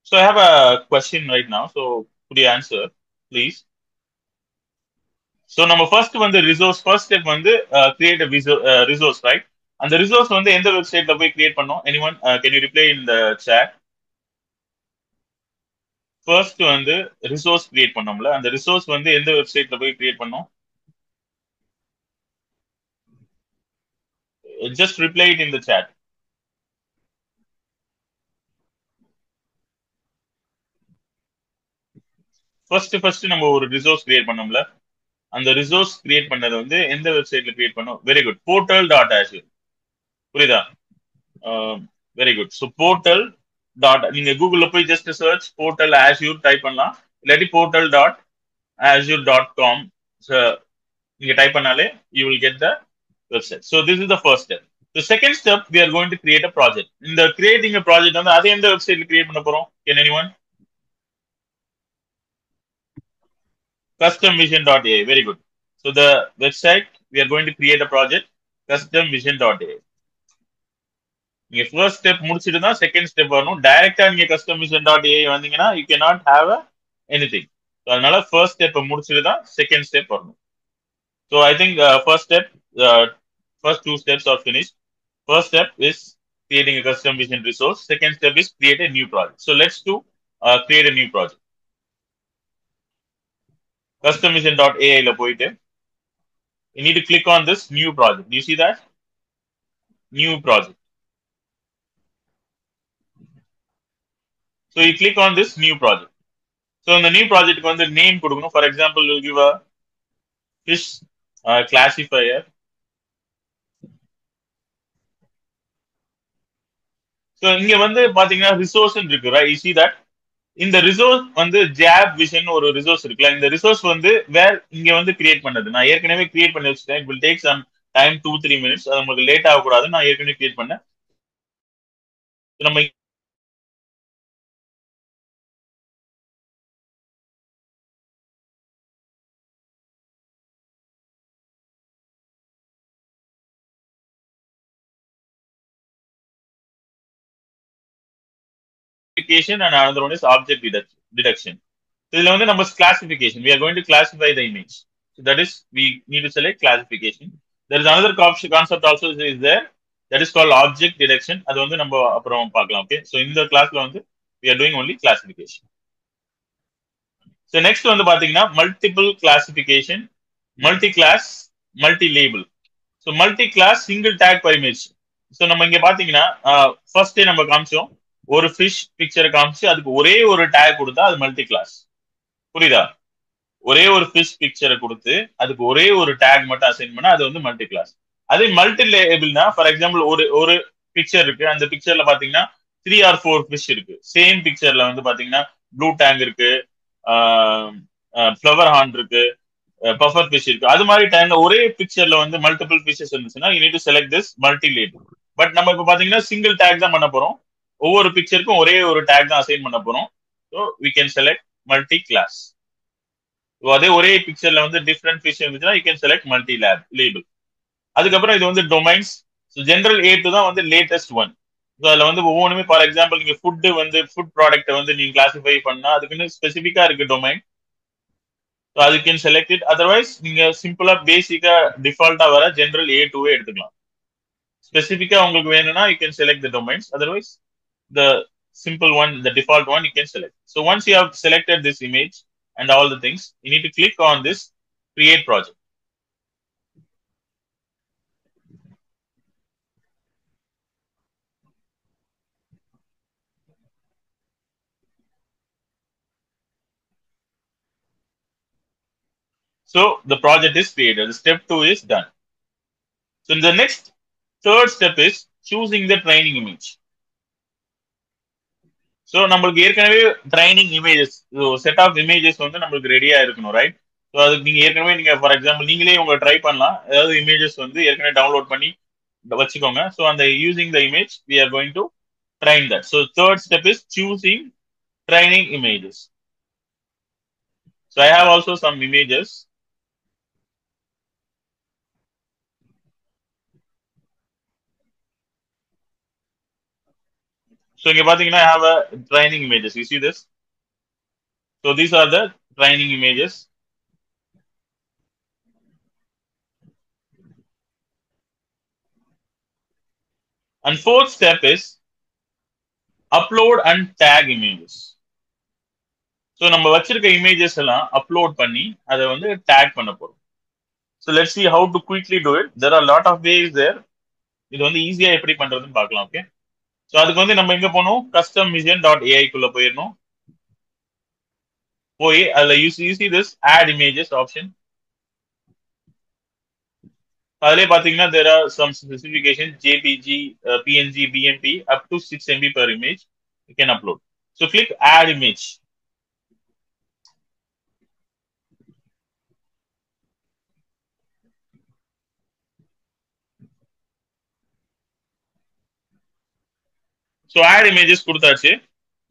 So I have a question right now. So could you answer, please? So நம்ம first வந்து ரிசோர்ஸ் ஃபர்ஸ்ட் ஸ்டெப் வந்து கிரியேட் ரிசோர்ஸ் ரைட். அந்த ரிசோர்ஸ் வந்து எந்த வெப்சைட்ல போய் கிரியேட் பண்ணோம்? Anyone can you reply in the chat? First வந்து ரிசோர்ஸ் கிரியேட் பண்ணோம்ல, அந்த ரிசோர்ஸ் வந்து எந்த வெப்சைட்ல போய் கிரியேட் பண்ணோம்? Just reply it in the chat. First நம்ம ஒரு ரிசோர்ஸ் கிரியேட் பண்ணோம்ல, அந்த ரிசோர்ஸ் கிரியேட் பண்ணது வந்து எந்த வெப்சைட்ல கிரியேட் பண்ணோம்? Very good, portal.azure. புரியுதா? Very good. So portal dot நீங்க கூகுள்ல போய் just search portal Azure type பண்ணலாம், இல்லாட்டி portal.azure.com நீங்க டைப் பண்ணாலே you will get the website. So this is the first step. So second step we are going to create a project. இந்த creating a project வந்து அதே எந்த வெப்சைட்ல create பண்ண போறோம்? Can anyone? customvision.ai. Very good. So the website we are going to create a project, customvision.ai. நீங்க first step முடிச்சிட்டு தான் செகண்ட் ஸ்டெப் வரணும். டைரக்டா நீங்க customvision.ai வந்தீங்கன்னா you can not have anything. So அதனால ஃபர்ஸ்ட் ஸ்டெப் முடிச்சிட்டு தான் செகண்ட் ஸ்டெப் வரணும். So I think first step, first two steps are finished. First step is creating a custom vision resource. Second step is create a new project. So let's do create a new project. customvision.ai la poite you need to click on this new project. Do you see that? New project. So you click on this new project. So in the new project ku the name kodukonu. For example, we'll give a fish classifier. So இங்க வந்து பாத்தீங்கன்னா resource இருக்கு, right? You see that இந்த resource வந்து job vision ஒரு resource இருக்குல்ல, இந்த resource வந்து இங்க வந்து கிரியேட் பண்ணது நான் ஏற்கனவே கிரியேட் பண்ணி வச்சுட்டேன். It will take some time 2-3 minutes. அது உங்களுக்கு லேட் ஆகக்கூடாது, நான் ஏற்கனவே கிரியேட் பண்ணேன். நம்ம and another one is object deduction. So இதுல வந்து நம்ம classification, we are going to classify the image. So that is we need to select classification. There is another concept also is there, that is called object deduction. அது வந்து நம்ம அப்புறம் பார்க்கலாம். Okay, so இந்த கிளாஸ்ல வந்து we are doing only classification. So next வந்து பாத்தீங்கன்னா multiple classification, multi class, multi label. So multi class single tag per image. So நம்ம இங்க பாத்தீங்கன்னா ஃபர்ஸ்ட் நம்ம காமிச்சோம், ஒரு ஃபிஷ் பிக்சரை காமிச்சு அதுக்கு ஒரே ஒரு டேக் கொடுத்தா அது மல்டி கிளாஸ். புரியுதா? ஒரே ஒரு ஃபிஷ் பிக்சரை கொடுத்து அதுக்கு ஒரே ஒரு டேக் மட்டும் அசைன் பண்ணா அது வந்து மல்டி கிளாஸ். அதே மல்டி லேபிள்னா ஃபார் எக்ஸாம்பிள் ஒரு பிக்சர் இருக்கு, அந்த பிக்சர்ல பாத்தீங்கன்னா 3 or 4 ஃபிஷ் இருக்கு. சேம் பிக்சர்ல வந்து பாத்தீங்கன்னா ப்ளூ டேங்க் இருக்கு, ஃப்ளவர் ஹார்ன் இருக்கு, பஃபர் ஃபிஷ் இருக்கு. அது மாதிரி டைம்ல ஒரே பிக்சர்ல வந்து மல்டிபிள் ஃபிஷஸ் இருந்துச்சுன்னா you need to select this multi label. But நம்ம இப்ப பாத்தீங்கன்னா சிங்கிள் டேக் தான் பண்ண போறோம், ஒவ்வொரு பிக்சருக்கும் ஒரே ஒரு டேக் தான் அசைன் பண்ண போறோம். So we can select multi class. அதே ஒரே பிக்சர்ல வந்து டிஃப்ரெண்ட் ஃபிஷ் இருந்துச்சுன்னா you can select multi label. அதுக்கப்புறம் இது வந்து டொமைன்ஸ். ஸோ ஜென்ரல் A2 தான் வந்து லேட்டஸ்ட் ஒன். ஸோ அதுல வந்து ஒவ்வொன்றுமே ஃபார் எக்ஸாம்பிள் நீங்க ஃபுட் ப்ராடக்ட்டை வந்து நீங்க கிளாசிஃபை பண்ணா அதுக்குன்னு ஸ்பெசிஃபிக்கா இருக்கு டொமைன். ஸோ அது கேன் செலக்ட் இட். அதர்வைஸ் நீங்க சிம்பிளா பேசிக்கா டிஃபால்ட்டா வர ஜென்ரல் A2 எடுத்துக்கலாம். Specifica உங்களுக்கு வேணும்னா you can select the domains. Otherwise, the simple one, the default one, you can select. So once you have selected this image and all the things, you need to click on this create project. So the project is created. Step 2 is done. So the next third step is choosing the training image. So நம்மளுக்கு ஏற்கனவே training images set of images வந்து நம்மளுக்கு ரெடியா இருக்கணும், right? So அதுக்கு நீங்க ஏற்கனவே நீங்க ஃபார் எக்ஸாம்பிள் நீங்களே உங்க ட்ரை பண்ணலாம். ஏதாவது இமேஜஸ் வந்து ஏற்கனவே டவுன்லோட் பண்ணி வச்சுக்கோங்க. ஸோ அந்த using the image we are going to train that. So third step is choosing training images. So I have also some images. So இங்க பாத்தீங்கன்னா I have a training images. You see this? So these are the training images. And fourth step is upload and tag images. So நம்ம வச்சிருக்க images எல்லாம் upload பண்ணி அதை வந்து take பண்ண போறோம். So let's see how to quickly do it. There are a lot of ways there. இது வந்து ஈஸியா எப்படி பண்றதுன்னு பார்க்கலாம். ஓகே, ஸோ அதுக்கு வந்து நம்ம எங்க போகணும்? customvision.ai குள்ள போயிடணும். போய் அதுல you see this add images option. அதிலே பாத்தீங்கன்னா there are some specifications JPG, PNG, BMP up to 6 MB per image you can upload. So click add image. So add images கொடுத்தாச்சு.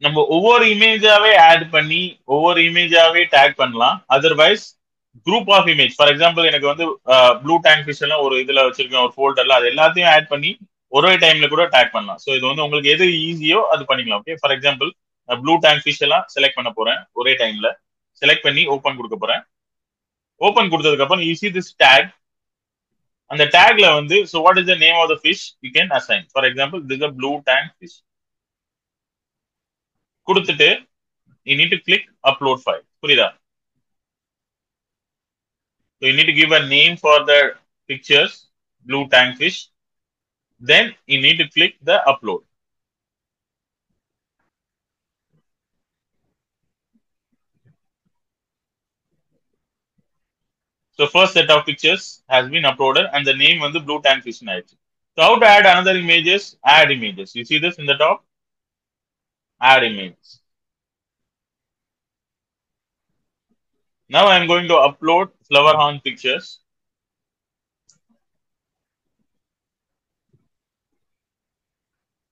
நம்ம ஒவ்வொரு இமேஜாவே ஆட் பண்ணி ஒவ்வொரு இமேஜாவே டேக் பண்ணலாம். Otherwise group of image, for example எனக்கு வந்து ப்ளூ டேங்க் ஃபிஷ் எல்லாம் ஒரு இதுல வச்சிருக்கேன், ஒரு ஃபோல்டர்ல, அது எல்லாத்தையும் ஆட் பண்ணி ஒரே டைம்ல கூட டேக் பண்ணலாம். ஸோ இது வந்து உங்களுக்கு எது ஈஸியோ அது பண்ணிக்கலாம். Okay, for example blue tank fish எல்லாம் செலக்ட் பண்ண போறேன். ஒரே டைம்ல செலக்ட் பண்ணி ஓப்பன் கொடுக்க போறேன். ஓப்பன் கொடுத்ததுக்கு அப்புறம் you see this tag. அந்த டேக்ல வந்து so what is the name of the fish you can assign. For example, this is a blue tank fish. கொடுத்துட்டு you need to click upload file. புரியுதா? So you need to give a name for the pictures, blue tank fish. Then you need to click the upload. So first set of pictures has been uploaded and the name வந்து blue tank fish ஆயிடுச்சு. So how to add another images? Add images. You see this in the top? Add images. Now I am going to upload flower horn pictures.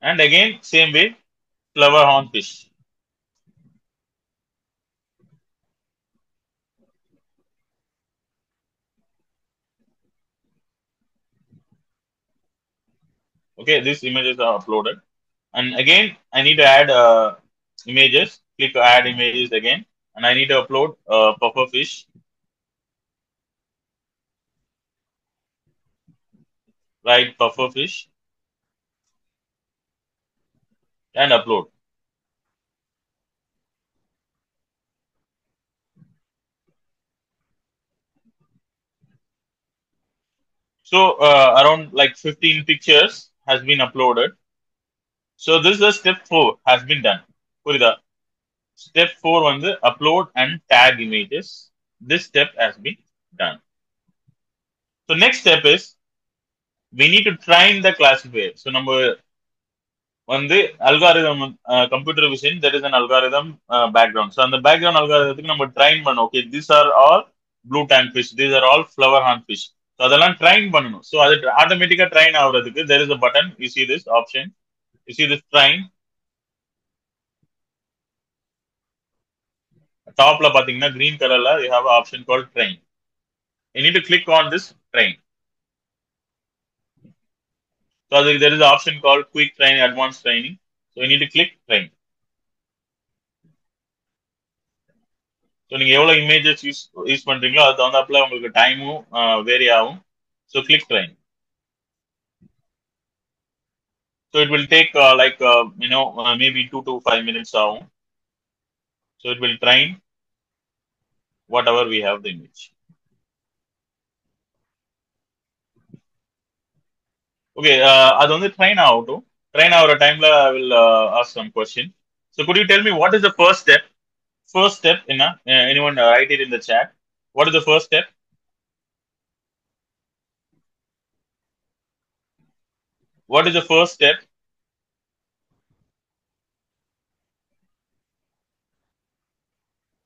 And again, same way, flower horn fish. Okay, these images are uploaded. And again, I need to add images. Click add images again. And I need to upload puffer fish. Right, puffer fish. And upload. So around like 15 pictures has been uploaded. So this is the step 4 has been done. Purida. Step 4 வந்து upload and tag images. This step has been done. So next step is we need to train the classifier. So நம்ம வந்து algorithm computer vision, there is an algorithm background. So அந்த background algorithm நம்ம train பண்ணோம். Okay, these are all blue tank fish, these are all flower horn fish. So அதெல்லாம் train பண்ணணும். So அது ஆட்டோமேட்டிக்கா train ஆகுறதுக்கு there is a button. You see this option. You see this train. Topல பாத்தீங்கன்னா green colorல you have an option called train. You need to click on this train. So there is an option called quick training, advanced training. So you need to click train. So நீங்க எவ்வளவு images use பண்றீங்களோ அது தகுந்தாப்புல உங்களுக்கு டைமும் vary ஆகும். So click train. So it will take maybe 2 to 5 minutes ஆகும். So it will train whatever we have the image. Okay, அது வந்து train ஆகட்டும். Train ஆகிற டைம்ல I will ask some question. So could you tell me what is the first step? First step என்ன? Anyone write it in the chat. What is the first step? What is the first step?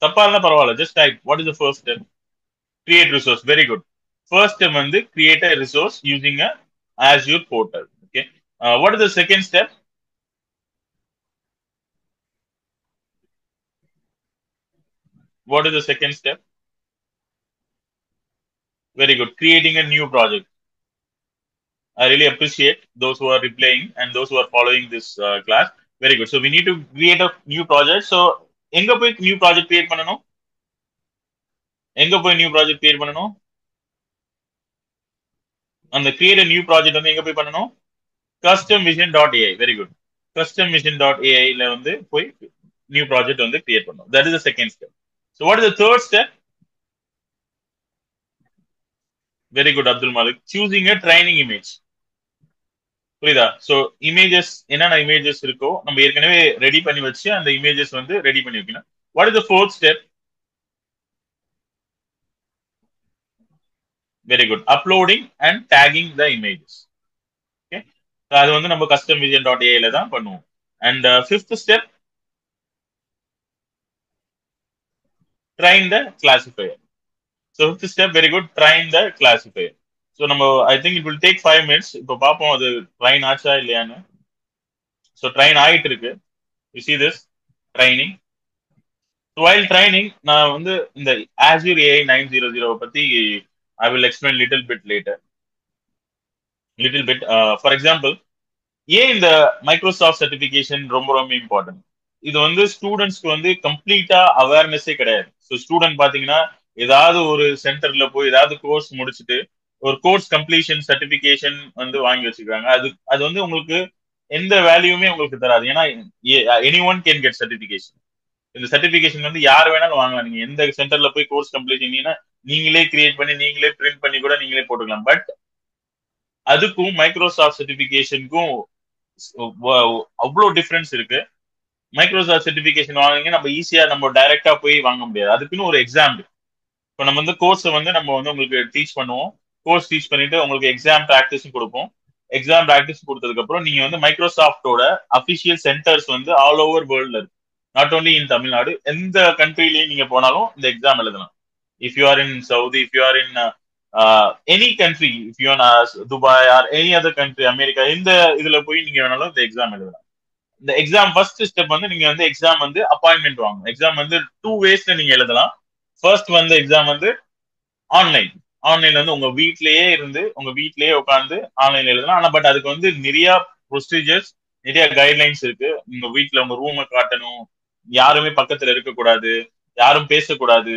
தப்பா இருந்தா பரவாயில்ல. Just type. What is the first step? Create resource. Very good. First step வந்து create a resource using a Azure portal. Okay. What is the second step? What is the second step? Very good. Creating a new project. I really appreciate those who are replying and those who are following this class. Very good. So we need to create a new project. So எங்க போய் new project create பண்ணனும்? எங்க போய் new project create பண்ணனும்? அந்த create a new project வந்து எங்க போய் பண்ணனும்? customvision.ai. Very good. customvision.ai ல வந்து போய் new project வந்து create பண்ணனும். That is the second step. So what is the third step? Very good, Abdul Malik. Choosing a training image. புரியுதா? ஸோ இமேஜஸ் என்னென்ன இமேஜஸ் இருக்கோ நம்ம ஏற்கனவே ரெடி பண்ணி வச்சு அந்த இமேஜஸ் வந்து ரெடி பண்ணி வைக்கணும். What is the fourth step? Very good. Uploading and tagging the images. Okay, அது வந்து நம்ம customvision.ai தான் பண்ணுவோம். And fifth step, train the classifier. So fifth step, very good, train the classifier. So நம்ம I think it will take 5 minutes. இப்போ பார்ப்போம் அது drain ஆச்சா இல்லையான்னு. ஸோ ட்ரைன் ஆகிட்டு இருக்கு. You see this training. So while training, நான் வந்து இந்த Azure AI 900 பத்தி I will explain little bit later. Little bit. For example, ஏன் இந்த மைக்ரோசாஃப்ட் சர்டிஃபிகேஷன் ரொம்ப ரொம்ப இம்பார்ட்டன்ட்? இது வந்து ஸ்டூடெண்ட்ஸ்க்கு வந்து கம்ப்ளீட்டா அவேர்னஸே கிடையாது. ஸோ ஸ்டூடெண்ட் பாத்தீங்கன்னா ஏதாவது ஒரு சென்டர்ல போய் ஏதாவது கோர்ஸ் முடிச்சுட்டு ஒரு கோர்ஸ் கம்ப்ளீஷன் சர்டிபிகேஷன் வந்து வாங்கி வச்சுக்கிறாங்க. அது வந்து உங்களுக்கு எந்த வேல்யூமே உங்களுக்கு தராது. ஏன்னா any one can get certification. இந்த சர்டிபிகேஷன் வந்து யார் வேணாலும் வாங்கலாம். நீங்க எந்த சென்டர்ல போய் கோர்ஸ் கம்ப்ளீட் பண்ணீங்கன்னா நீங்களே கிரியேட் பண்ணி நீங்களே பிரிண்ட் பண்ணி கூட நீங்களே போட்டுக்கலாம். பட் அதுக்கும் மைக்ரோசாஃப்ட் சர்டிபிகேஷனுக்கும் அவ்வளோ டிஃபரன்ஸ் இருக்கு. மைக்ரோசாஃப்ட் சர்டிபிகேஷன் வாங்குங்க நம்ம ஈஸியா நம்ம டைரக்டா போய் வாங்க முடியாது. அதுக்குன்னு ஒரு எக்ஸாம் இருக்கு. இப்போ நம்ம வந்து கோர்ஸை வந்து நம்ம வந்து உங்களுக்கு டீச் பண்ணுவோம். கோர்ஸ் டீச் பண்ணிட்டு உங்களுக்கு எக்ஸாம் ப்ராக்டிஸும் கொடுப்போம். எக்ஸாம் ப்ராக்டிஸ் கொடுத்ததுக்கு அப்புறம் நீங்க வந்து மைக்ரோசாஃப்டோட அபிஷியல் சென்டர்ஸ் வந்து ஆல் ஓவர் வேர்ல்ட்ல இருக்கு. நாட் ஓன்லி இன் தமிழ்நாடு, எந்த கண்ட்ரிலையும் நீங்க போனாலும் இந்த எக்ஸாம் எழுதலாம். If you are in Saudi, if you are in any country, if you are Dubai or any other country, America, எந்த இதுல போய் நீங்க வேணாலும் இந்த எக்ஸாம் எழுதலாம். இந்த எக்ஸாம் ஃபர்ஸ்ட் ஸ்டெப் வந்து நீங்க வந்து எக்ஸாம் வந்து அப்பாயின்மெண்ட் வாங்கணும். எக்ஸாம் வந்து 2 waysல நீங்க எழுதலாம். ஃபர்ஸ்ட் வந்து எக்ஸாம் வந்து ஆன்லைன்ல வந்து உங்க வீட்லயே இருந்து உங்க வீட்லயே உட்காந்து ஆன்லைன்ல எழுதலாம். ஆனா பட் அதுக்கு வந்து நிறைய ப்ரொசீஜர்ஸ், நிறைய கைட்லைன்ஸ் இருக்கு. உங்க வீட்டுல உங்க ரூமை காட்டணும், யாருமே பக்கத்துல இருக்கக்கூடாது, யாரும் பேசக்கூடாது.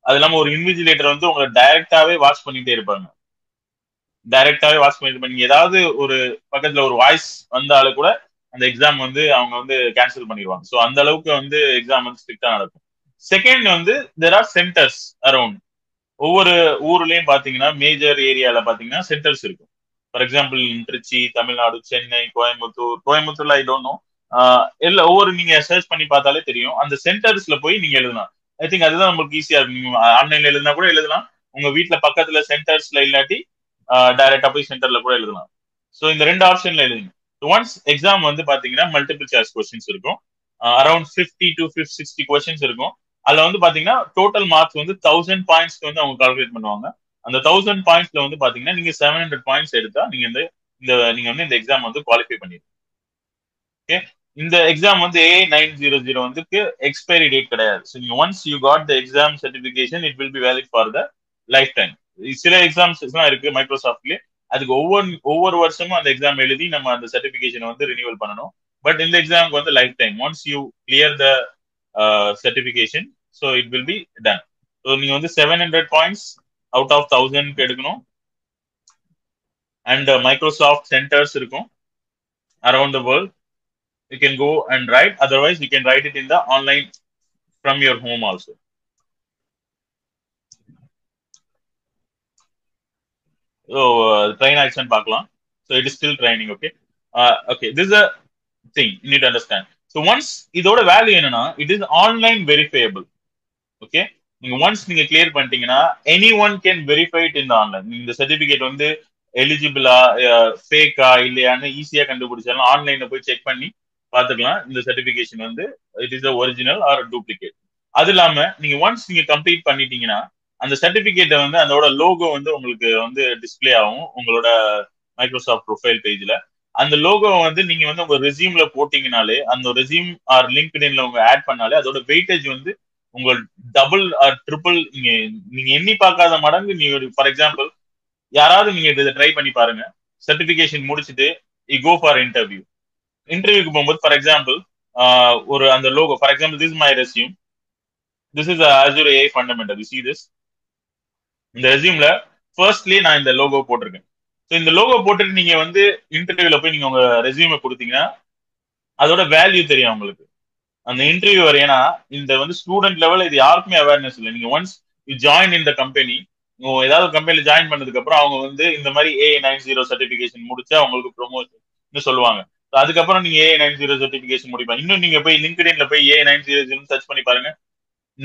அது இல்லாம ஒரு இன்விஜிலேட்டர் வந்து உங்களை டைரக்டாவே வாட்ச் பண்ணிட்டே இருப்பாங்க. டைரக்டாவே வாட்ச் பண்ணிட்டு இருப்பாங்க. நீங்க ஏதாவது ஒரு பக்கத்துல ஒரு வாய்ஸ் வந்தாலும் கூட அந்த எக்ஸாம் வந்து அவங்க வந்து கேன்சல் பண்ணிடுவாங்க. ஸோ அந்த அளவுக்கு வந்து எக்ஸாம் வந்து ஸ்ட்ரிக்டா நடக்கும். செகண்ட் வந்து தேர் ஆர் சென்டர்ஸ் அரௌண்ட். ஒவ்வொரு ஊர்லயும் பாத்தீங்கன்னா மேஜர் ஏரியால பாத்தீங்கன்னா சென்டர்ஸ் இருக்கும். ஃபார் எக்ஸாம்பிள் திருச்சி, தமிழ்நாடு, சென்னை, கோயம்புத்தூர்ல ஐ டோன்ட் நோ. ஒவ்வொரு நீங்க சர்ச் பண்ணி பார்த்தாலே தெரியும். அந்த சென்டர்ஸ்ல போய் நீங்க எழுதலாம். ஐ திங்க் அதுதான் உங்களுக்கு ஈஸியா இருக்கும். நீங்க ஆன்லைன்ல எழுதினா கூட எழுதலாம். உங்க வீட்டுல பக்கத்துல சென்டர்ஸ்ல இல்லாட்டி டைரக்டா போய் சென்டர்ல கூட எழுதலாம். ஸோ இந்த 2 ஆப்ஷன்ல எழுதுங்க. ஒன்ஸ் எக்ஸாம் வந்து பாத்தீங்கன்னா மல்டிபிள் சாய்ஸ் கொஸ்டின்ஸ் இருக்கும். அரௌண்ட் 50 to 60 கொஸ்டின்ஸ் இருக்கும். அதுல வந்து பாத்தீங்கன்னா டோட்டல் மார்க்ஸ் வந்து 1000 பாயிண்ட்ஸ்க்கு வந்து அவங்க கால்குலேட் பண்ணுவாங்க. அந்த 1000 பாயிண்ட்ஸ்ல வந்து பாத்தீங்கன்னா நீங்க 700 பாயிண்ட்ஸ் எடுத்தா நீங்க நீங்க வந்து இந்த எக்ஸாம் வந்து குவாலிஃபை பண்ணிருக்கீங்க. ஓகே, இந்த எக்ஸாம் வந்து AI 900 வந்து எக்ஸ்பைரி டேட் கிடையாது. ஸோ நீங்க once you got the exam certification it will be valid for the life time. சில எக்ஸாம்ஸ் எல்லாம் இருக்கு மைக்ரோசாஃப்ட்லயே, அதுக்கு ஒவ்வொரு வருஷமும் அந்த எக்ஸாம் எழுதி நம்ம அந்த சர்டிபிகேஷனை வந்து ரினியூவல் பண்ணணும். பட் இந்த எக்ஸாமுக்கு வந்து life time. Once you clear the certification, so it will be done. So நீங்க வந்து 700 பாயிண்ட்ஸ் அவுட் ஆஃப் 1000 எடுக்கணும். அண்ட் மைக்ரோசாஃப்ட் சென்டர்ஸ் இருக்கும். around the world, you can go and write. Otherwise, you can write it in the online from your home also. So train action பார்க்கலாம். So it is still training. Okay. Okay. This is a thing you need to understand. So once இதோட value என்னன்னா, it is online verifiable. Okay. நீங்க once நீங்க clear பண்ணிட்டீங்கன்னா any one can verify it in online. இந்த certificate வந்து எலிஜிபிளா ஃபேக்கா இல்லையான்னு ஈஸியா கண்டுபிடிச்சாலும் ஆன்லைன்ல போய் செக் பண்ணி பாத்துக்கலாம். இந்த சர்டிபிகேஷன் வந்து it is original or duplicate. அது இல்லாம நீங்க ஒன்ஸ் நீங்க கம்ப்ளீட் பண்ணிட்டீங்கன்னா அந்த சர்டிபிகேட்டை வந்து அதோட லோகோ வந்து உங்களுக்கு வந்து டிஸ்பிளே ஆகும் உங்களோட மைக்ரோசாஃப்ட் ப்ரொஃபைல் பேஜ்ல. அந்த லோகோ வந்து நீங்க வந்து உங்க ரெசியூம்ல போட்டீங்கனாலே, அந்த ரெசியூம் ஆர் லிங்க்டின்ல உங்க ஆட் பண்ணாலே அதோட வெயிட்டேஜ் வந்து உங்க டபுள் ஆர் ட்ரிபிள் நீங்க எண்ணி பார்க்காத மடங்கு நீங்க. ஃபார் எக்ஸாம்பிள், யாராவது நீங்க இதை ட்ரை பண்ணி பாருங்க. சர்டிபிகேஷன் முடிச்சுட்டு யூ கோ ஃபார் இன்டர்வியூ. இன்டர்வியூக்கு போகும்போது ஃபார் எக்ஸாம்பிள் ஒரு அந்த logo, for example this my resume, this is Azure AI Fundamental. You see this? இந்த ரெசியூம்ல ஃபர்ஸ்ட்லயே நான் இந்த லோகோ போட்டிருக்கேன். ஸோ இந்த லோகோ போட்டுட்டு நீங்க வந்து இன்டர்வியூல போய் நீங்க உங்க ரெசியூமை கொடுத்தீங்கன்னா அதோட வேல்யூ தெரியும் உங்களுக்கு அந்த இன்டர்வியூ வர. ஏன்னா இந்த வந்து ஸ்டூடெண்ட் லெவல் இது யாருக்குமே அவேர்னஸ் இல்லை. நீங்க ஒன்ஸ் யூ ஜாயின் இந்த கம்பெனி, ஏதாவது கம்பெனில ஜாயின் பண்ணதுக்கு அப்புறம் அவங்க வந்து இந்த மாதிரி AI90 சர்டிபிகேஷன் முடிச்சா அவங்களுக்கு ப்ரொமோஷன் சொல்லுவாங்க. அதுக்கப்புறம் நீங்க AI90 சர்டிபிகேஷன் முடிப்பாங்க. இன்னும் நீங்க போய் லிங்க்டின்ல போய் AI90 சர்ச் பண்ணி பாருங்க.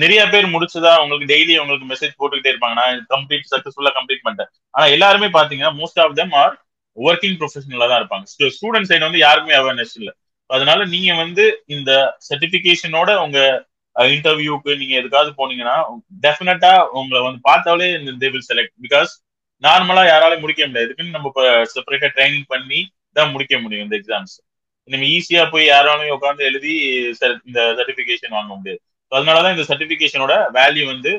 நிறைய பேர் முடிச்சதா உங்களுக்கு டெய்லி உங்களுக்கு மெசேஜ் போட்டுக்கிட்டே இருப்பாங்க, நான் கம்ப்ளீட் சக்சஸ்ஃபுல்லா கம்ப்ளீட் பண்ணிட்டேன். ஆனா எல்லாருமே பாத்தீங்கன்னா most of them are working ப்ரொஃபஷனலா தான் இருப்பாங்க. ஸ்டூடெண்ட் சைடு வந்து யாருக்குமே அவேர்னஸ் இல்லை. அதனால நீங்க வந்து இந்த சர்டிபிகேஷனோட உங்க இன்டர்வியூக்கு நீங்க எதுக்காவது போனீங்கன்னா டெஃபினட்டா உங்களை வந்து பார்த்தாலே தே வில் செலக்ட். பிகாஸ் நார்மலா யாராலையும் முடிக்க முடியாது. இதுக்குன்னு நம்ம செப்பரேட்டா ட்ரைனிங் பண்ணி தான் முடிக்க முடியும் இந்த எக்ஸாம்ஸ். நம்ம ஈஸியா போய் யாராலையும் உட்காந்து எழுதி இந்த சர்டிபிகேஷன் வாங்க முடியாது. அதனாலதான் இந்த சர்டிபிகேஷனோட வேல்யூ வந்து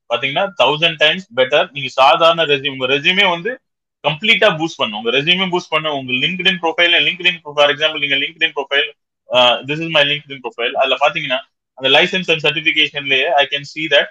பாத்தீங்கன்னா 1000 times பெட்டர். நீங்க சாதாரண ரெசியூம், உங்க ரெசியூமே வந்து கம்ப்ளீட்டா பூஸ்ட் பண்ணும். உங்க ரெசியூமே பூஸ்ட் பண்ணும். உங்க லிங்க்டின் ப்ரொஃபைல், ஃபார் எக்ஸாம்பிள் நீங்க LinkedIn profile, this is my LinkedIn profile, அதுல பாத்தீங்கன்னா அந்த லைசன்ஸ் அண்ட் சர்டிபிகேஷன்லயே ஐ கேன் see that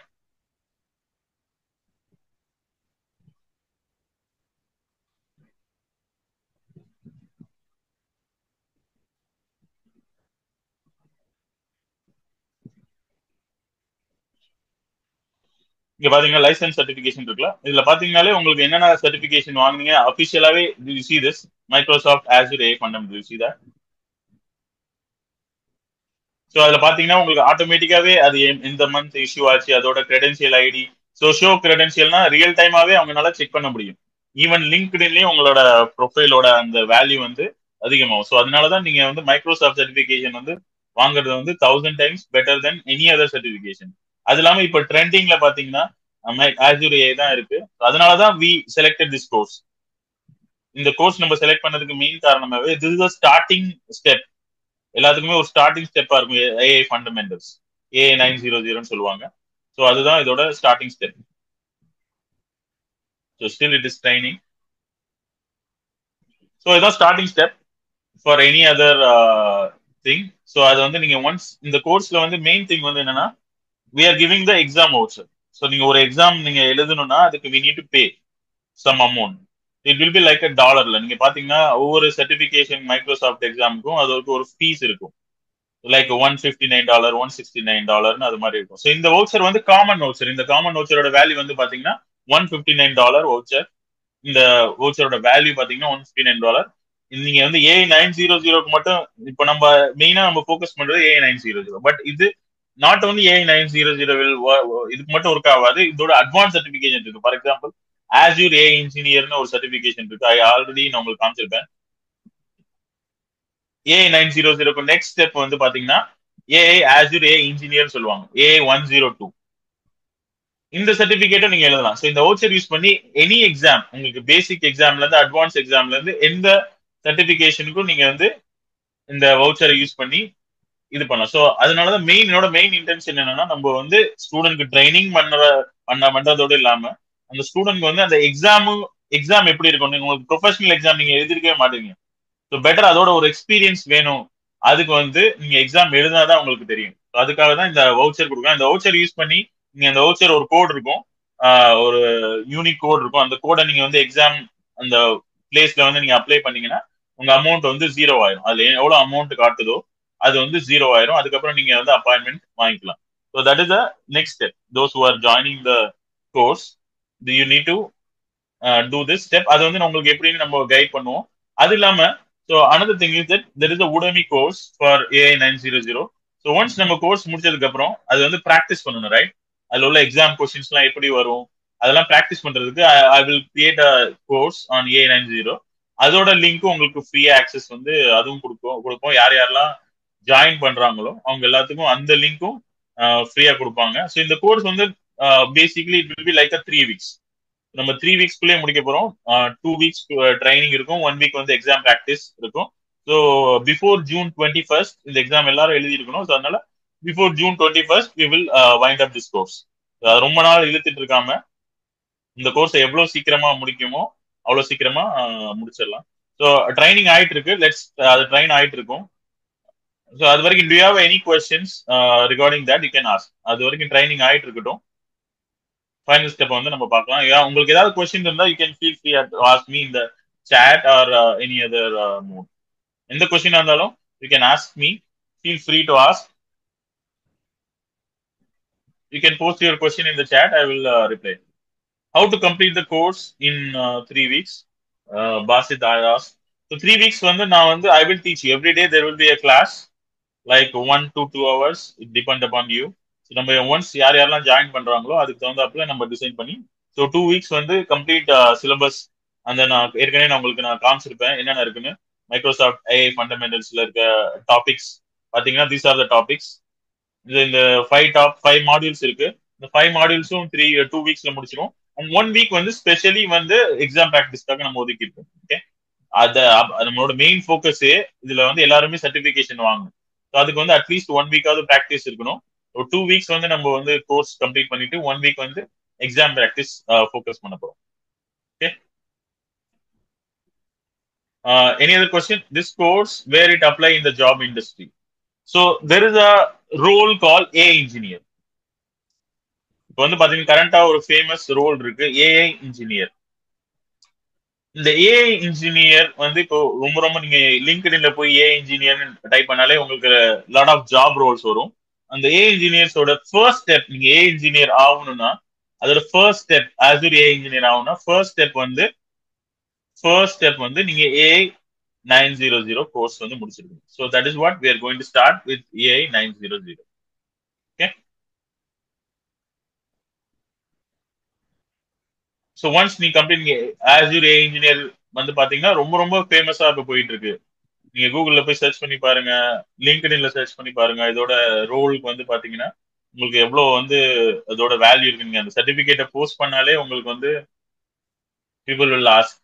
இங்க பாத்தீங்கன்னா லைசன்ஸ் சர்டிபிகேஷன் இருக்குல்ல, இதுல பாத்தீங்கன்னாலே உங்களுக்கு என்னென்ன சர்டிபிகேஷன் வாங்குனீங்க அபிஷியலாவே you see this Microsoft Azure AI Fundamental. You see that? So அதுல பாத்தீங்கன்னா உங்களுக்கு ஆட்டோமேட்டிக்காவே அது இந்த மந்த் இஷ்யூ ஆச்சு, அதோட கிரெடென்சியல் ஐடி. ஸோ ஷோ கிரெடென்சியல்னா ரியல் டைமாவே அவங்களால செக் பண்ண முடியும். ஈவன் லிங்க்டின்லயும் உங்களோட ப்ரொஃபைலோட அந்த வேல்யூ வந்து அதிகமாகும். ஸோ அதனாலதான் நீங்க வந்து மைக்ரோசாஃப்ட் சர்டிபிகேஷன் வந்து வாங்குறது வந்து 1000 times பெட்டர் தென் எனி அதர் சர்டிபிகேஷன். அது இல்லாம இப்ப ட்ரெண்டிங்ல பாத்தீங்கன்னா Azure AI தான் இருக்கு. அதனாலதான் we selected this course. இந்த கோர்ஸ் நம்ம செலக்ட் பண்ணதுக்கு main காரணமாவே this is a starting step. எல்லாத்துக்குமே ஒரு ஸ்டார்டிங் ஸ்டெப்பா இருக்கும் AI ஃபண்டமெண்டல்ஸ், AI900 சொல்லுவாங்க. ஸோ அதுதான் இதோட starting step. So still it is training. So இதான் starting step for any other thing. So அது வந்து நீங்க ஒன்ஸ் இந்த கோர்ஸ்ல வந்து மெயின் திங் வந்து என்னன்னா we are giving the exam voucher. So நீங்க ஒரு எக்ஸாம் நீங்க எழுதணும்னா அதுக்கு we need to pay some amount. It will be like $1. நீங்க பாத்தீங்கன்னா ஒவ்வொரு சர்டிபிகேஷன் மைக்ரோசாஃப்ட் எக்ஸாமுக்கும் அதுக்கு ஒரு ஃபீஸ் இருக்கும். லைக் $159, $169 அது மாதிரி இருக்கும். ஸோ இந்த வவுச்சர் வந்து காமன் வவுச்சர். இந்த காமன் வவுச்சரோட வேல்யூ வந்து பாத்தீங்கன்னா $159 வவுச்சர். இந்த வவுச்சரோட வேல்யூ பாத்தீங்கன்னா $159. நீங்க வந்து AI900 மட்டும் இப்ப நம்ம மெயினா நம்ம ஃபோக்கஸ் பண்றது AI900. பட் இது நாட் ஓன்லி AI900 இதுக்கு மட்டும் ஒர்க் ஆகாது. இதோட அட்வான்ஸ் சர்டிபிகேஷன் இருக்கு. ஃபார் எக்ஸாம்பிள் Azure AI இன்ஜினியர்னு ஒரு சர்டிபிகேஷன் இருக்கு. ஆல்ரெடி நான் உங்களுக்கு காமிச்சிருப்பேன். AI900 நெக்ஸ்ட் ஸ்டெப் வந்து பாத்தீங்கன்னா Azure AI இன்ஜினியர் சொல்லுவாங்க, AI102. இந்த சர்டிபிகேட்டை நீங்க எழுதலாம். ஸோ இந்த வவுச்சர் யூஸ் பண்ணி எனி எக்ஸாம், உங்களுக்கு பேசிக் எக்ஸாம்ல இருந்து அட்வான்ஸ் எக்ஸாம்ல இருந்து எந்த சர்டிபிகேஷனுக்கும் நீங்க வந்து இந்த வவுச்சரை யூஸ் பண்ணி இது பண்ணலாம். ஸோ அதனாலதான் என்னோட மெயின் இன்டென்ஷன் என்னன்னா நம்ம வந்து ஸ்டூடெண்ட்க்கு ட்ரைனிங் பண்றதோடு இல்லாம அந்த ஸ்டூடெண்ட் வந்து அந்த எக்ஸாம் எப்படி இருக்கும், உங்களுக்கு ப்ரொஃபஷனல் எக்ஸாம் நீங்க எழுதிருக்கவே மாட்டீங்க. ஸோ பெட்டர் அதோட ஒரு எக்ஸ்பீரியன்ஸ் வேணும். அதுக்கு வந்து நீங்க எக்ஸாம் எழுதினாதான் உங்களுக்கு தெரியும். அதுக்காக தான் இந்த வவுச்சர் கொடுக்கலாம். இந்த வவுச்சர் யூஸ் பண்ணி நீங்க அந்த வவுச்சர் ஒரு கோட் இருக்கும், ஒரு யூனிக் கோட் இருக்கும். அந்த கோடை நீங்க வந்து எக்ஸாம் அந்த பிளேஸ்ல வந்து நீங்க அப்ளை பண்ணீங்கன்னா உங்க அமௌண்ட் வந்து ஜீரோ ஆயிரும். அதுல எவ்வளவு அமௌண்ட் காட்டுதோ அது வந்து ஜீரோ ஆயிரும். அதுக்கப்புறம் நீங்க வந்து அப்பாயின்மெண்ட் வாங்கிக்கலாம். So that is the next step. Those who are joining the course, you need to do this step. அது வந்து உங்களுக்கு எப்படின்னு நம்ம கைட் பண்ணுவோம். அது இல்லாம so another thing is that there is a Udemy course for AI 900. So once நம்ம course முடிச்சதுக்கு அப்புறம் அது வந்து ப்ராக்டிஸ் பண்ணணும், ரைட்? அதுல உள்ள எக்ஸாம் கொஸ்டின்ஸ் எல்லாம் எப்படி வரும் அதெல்லாம் ப்ராக்டிஸ் பண்றதுக்கு I will create a course on AI 90. அதோட லிங்க்கும் உங்களுக்கு ஃப்ரீயா ஆக்சஸ் வந்து அதுவும் கொடுப்போம். யார் யாரெல்லாம் ஜாயின் பண்றாங்களோ அவங்க எல்லாத்துக்கும் அந்த லிங்க்கும் ஃப்ரீயா கொடுப்பாங்க. ஸோ இந்த கோர்ஸ் வந்து basically it will be like 3 weeks. நம்ம 3 weeksக்குள்ளே முடிக்க போறோம். 2 weeks ட்ரைனிங் இருக்கும், 1 week வந்து எக்ஸாம் ப்ராக்டிஸ் இருக்கும். ஸோ பிஃபோர் June 21st இந்த எக்ஸாம் எல்லாரும் எழுதி இருக்கணும். ஸோ அதனால before June 21st we will wind up this course. ரொம்ப நாள் இழுத்துட்டு இருக்காம இந்த கோர்ஸை எவ்வளவு சீக்கிரமா முடிக்குமோ அவ்வளவு சீக்கிரமா முடிச்சிடலாம். ஸோ ட்ரைனிங் ஆயிட்டு இருக்கு. லெட்ஸ் அது ட்ரைன் ஆயிட்டு இருக்கும். ஸோ அது வரைக்கும் do you have any questions regarding that you can ask. அது வரைக்கும் ட்ரைனிங் ஆயிட்டு இருக்கட்டும். ஃபைனல் ஸ்டெப் வந்து நம்ம பார்க்கலாம். உங்களுக்கு ஏதாவது கொஸ்டின் இருந்தா you can feel free to ask me in the chat or any other mode. எந்த கொஸ்டினா இருந்தாலும் you can ask me. Feel free to ask. You can post your question in the chat. I will reply. How to complete the course in 3 weeks? Basit asked. So 3 weeks I will teach you. Every day there will be a class, like 1 to 2 hours. It depends upon you. So நம்ம once யாரெல்லாம் join பண்றாங்களோ அதுக்கு தகுந்தாப்புல நம்ம design பண்ணி, so 2 weeks complete syllabus அந்த நான் ஏற்கனவே உங்களுக்கு நான் காமிச்சிருப்பேன் என்னென்ன இருக்குன்னு. மைக்ரோசாஃப்ட் AI ஃபண்டமெண்டல்ஸ்ல இருக்க டாபிக்ஸ் பாத்தீங்கன்னா தீஸ் ஆர் த டாபிக்ஸ். இந்த 5 மாடியூல்ஸ் இருக்கு. இந்த 5 மாடியூல்ஸும் 2 weeksல முடிச்சிடும். அண்ட் 1 week ஸ்பெஷலி எக்ஸாம் ப்ராக்டிஸ்க்காக நம்ம ஒதுக்கி இருக்கோம். ஓகே, நம்மளோட மெயின் ஃபோக்கஸே இதுல எல்லாருமே சர்டிபிகேஷன் வாங்கணும். ஸோ அதுக்கு அட்லீஸ்ட் 1 week ப்ராக்டிஸ் இருக்கணும். 2 weeks நம்ம கோர்ஸ் கம்ப்ளீட் பண்ணிட்டு 1 week எக்ஸாம் ப்ராக்டிஸ் ஃபோக்கஸ் பண்ண போறோம். Okay, any other question? This course, where it apply in the job industry? So there is a role called AI engineer. இப்போ பாத்தீங்கன்னா கரண்டா ஒரு famous role இருக்கு, AI engineer. இந்த AI engineer இப்போ ரொம்ப நீங்க லிங்க்டின்ல போய் AI இன்ஜினியர் டைப் பண்ணாலே உங்களுக்கு லாட் ஆஃப் ஜாப் ரோல்ஸ் வரும். அந்த AI இன்ஜினியர்ஸோட ஃபர்ஸ்ட் ஸ்டெப், நீங்க AI இன்ஜினியர் ஆகணும்னா அதோட first step, Azure AI engineer ஆகணும்னா ஃபர்ஸ்ட் ஸ்டெப் நீங்க AI 900 கோர்ஸ் முடிச்சிருக்கீங்க. So that is what we are going to start with AI 900. Okay. So once நீ complete Azure AI engineer பாத்தீங்கன்னா ரொம்ப ஃபேமஸா இப்ப போயிட்டு இருக்கு. நீங்க கூகுள்ல போய் சர்ச் பண்ணி பாருங்க, லிங்க்டின்ல சர்ச் பண்ணி பாருங்க. இதோட ரோலுக்கு பாத்தீங்கன்னா உங்களுக்கு எவ்வளவு அதோட வேல்யூ இருக்கு. நீங்க அந்த சர்டிபிகேட்டை போஸ்ட் பண்ணாலே உங்களுக்கு people will ask.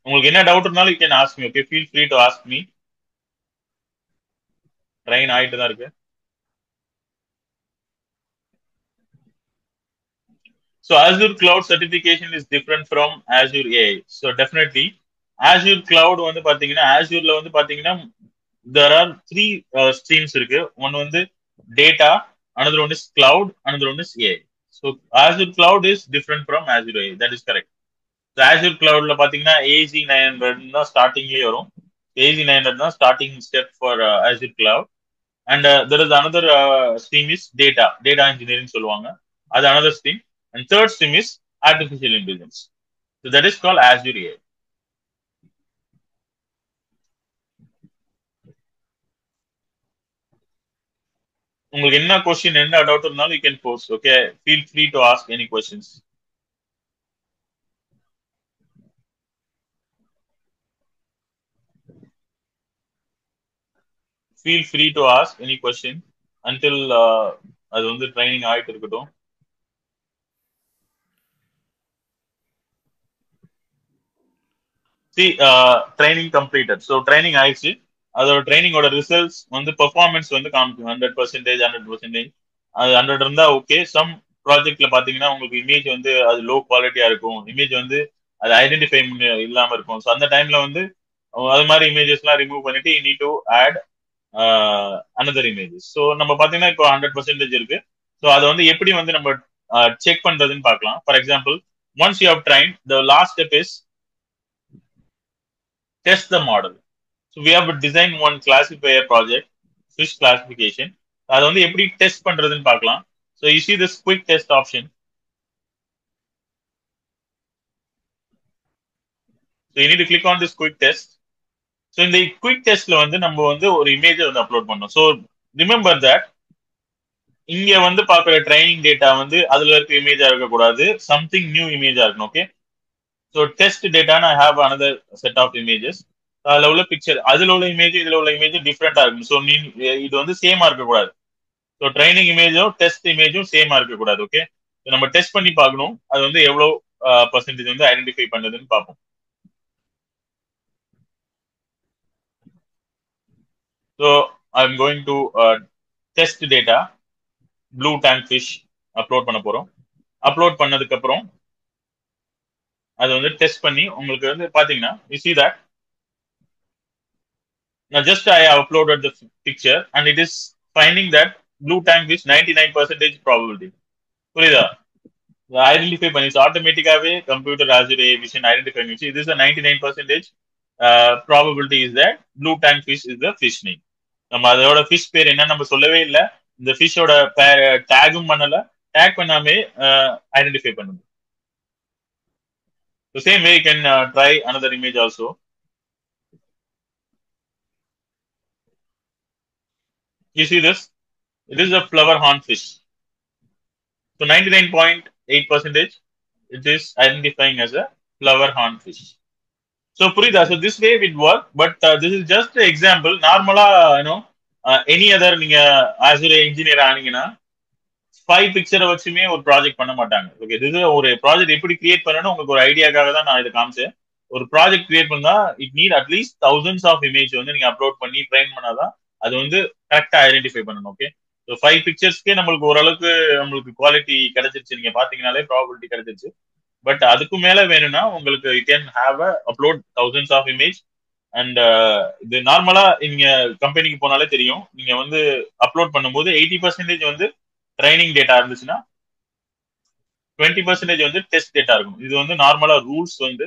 உங்களுக்கு என்ன டவுட் இருந்தாலும் you can ask me. Okay, feel free to ask me. Train ஆயிட்டு தான் இருக்கு. So Azure Cloud certification is different from Azure AI. So definitely Azure Cloud பாத்தீங்கன்னா Azureல பாத்தீங்கன்னா there are 3 streams இருக்கு. One data, another one is cloud, another one is AI. So Azure Cloud is different from Azure AI. That is correct. So Azure Cloudல பாத்தீங்கன்னா AZ 900 தான் ஸ்டார்டிங்லயே வரும். AZ 900 தான் starting step for Azure Cloud. And there is another stream is data engineering சொல்லுவாங்க. அது another stream. And third stream is artificial intelligence. So that is called Azure AI. உங்களுக்கு என்ன question, என்ன doubt இருந்தாலும் you can post. Okay, feel free to ask any questions. Feel free to ask any question until அது training ஆயிட்டு இருக்கட்டும். See, training completed. So training ஆயிடுச்சு. அதோட ட்ரைனிங்கோட results performance காமிக்கும் 100%, 100%. அது 100 இருந்தா ஓகே. சம் ப்ராஜெக்ட்ல பாத்தீங்கன்னா உங்களுக்கு இமேஜ் அது லோ குவாலிட்டியா இருக்கும். இமேஜ் அது ஐடென்டிஃபை இல்லாம இருக்கும். ஸோ அந்த டைம்ல அது மாதிரி இமேஜஸ் எல்லாம் ரிமூவ் பண்ணிட்டு you need to add another images. So நம்ம பாத்தீங்கன்னா இப்போ 100% இருக்கு. ஸோ அதை எப்படி நம்ம செக் பண்றதுன்னு பார்க்கலாம். For example, once you have trained, the last step is test the model. So we have designed one classifier project, fish classification. அதை வந்து எப்படி டெஸ்ட் பண்றதுன்னு பார்க்கலாம். So you see this quick test option. So you need to click on this quick test. So இந்த quick டெஸ்ட்ல வந்து நம்ம வந்து ஒரு இமேஜை வந்து அப்லோட் பண்ணோம். ஸோ ரிமெம்பர் தட் இங்க வந்து பார்க்குற ட்ரைனிங் டேட்டா வந்து அதுல இருக்க இமேஜா இருக்கக்கூடாது, சம்திங் நியூ இமேஜா இருக்கணும். ஓகே, ஸோ டெஸ்ட் டேட்டான்னு I have another set of images. அதுல உள்ள பிக்சர், அதுல உள்ள இமேஜ் இதுல உள்ள இமேஜ் டிஃப்ரெண்டா இருக்கும். ஸோ நீ இது வந்து சேமா இருக்கக்கூடாது. ஸோ ட்ரைனிங் இமேஜும் டெஸ்ட் இமேஜும் சேமா இருக்கக்கூடாது. ஓகே, நம்ம டெஸ்ட் பண்ணி பார்க்கணும் அது வந்து எவ்வளவு பர்சன்டேஜ் வந்து ஐடென்டிஃபை பண்ணுதுன்னு பார்ப்போம். So I'm going to test data, blue tank fish upload பண்ண போறோம். அப்லோட் பண்ணதுக்கு அப்புறம் அது வந்து டெஸ்ட் பண்ணி உங்களுக்கு வந்து பாத்தீங்கன்னா you see that now just I have uploaded the picture and it is finding that blue tank fish 99% probability. புரியுதா? ஐடென்டிஃபை பண்ணிச்சு ஆட்டோமேட்டிக்காவே computer Azure AI Vision identify பண்ணிச்சு. இது is 99% probability is that blue tank fish is the fish name. நம்ம அதோட fish பேர் என்ன நம்ம சொல்லவே இல்லை. இந்த ஃபிஷ்ஷோட டேகும் பண்ணல, டேக் பண்ணாமே ஐடென்டிஃபை பண்ணுது. The same way you can try another image also. You see this? It is a flower horn fish. So 99.8% it is identifying as a flower horn fish. So Purida, so this way it work, but this is just an example. Normally, any other நீங்க Azure engineer ஆனீங்கன்னா 5 பிக்சரை வச்சுமே ஒரு project பண்ண மாட்டாங்க. Okay, இது ஒரு project எப்படி create பண்ணணும் உங்களுக்கு ஒரு ஐடியாக்காக தான் நான் இதை காமிச்சேன். ஒரு ப்ராஜெக்ட் கிரியேட் பண்ணா it need at least thousands of image வந்து நீங்க அப்லோட் பண்ணி ட்ரெயின் பண்ணாதான் அது வந்து கரெக்டா ஐடென்டிஃபை பண்ணணும். ஓகே, ஸோ 5 பிக்சர்ஸ்க்கே நம்மளுக்கு ஓரளவுக்கு நம்மளுக்கு குவாலிட்டி கிடைச்சிருச்சு. நீங்க பாத்தீங்கன்னாலே ப்ராபபிலிட்டி கிடைச்சிருச்சு. பட் அதுக்கு மேல வேணும்னா உங்களுக்கு you can have upload thousands of image. And இது நார்மலா நீங்க கம்பெனிக்கு போனாலே தெரியும். நீங்க வந்து அப்லோட் பண்ணும்போது 80% வந்து ட்ரைனிங் டேட்டா இருந்துச்சுன்னா 20% வந்து டெஸ்ட் டேட்டா இருக்கும். இது வந்து நார்மலா ரூல்ஸ் வந்து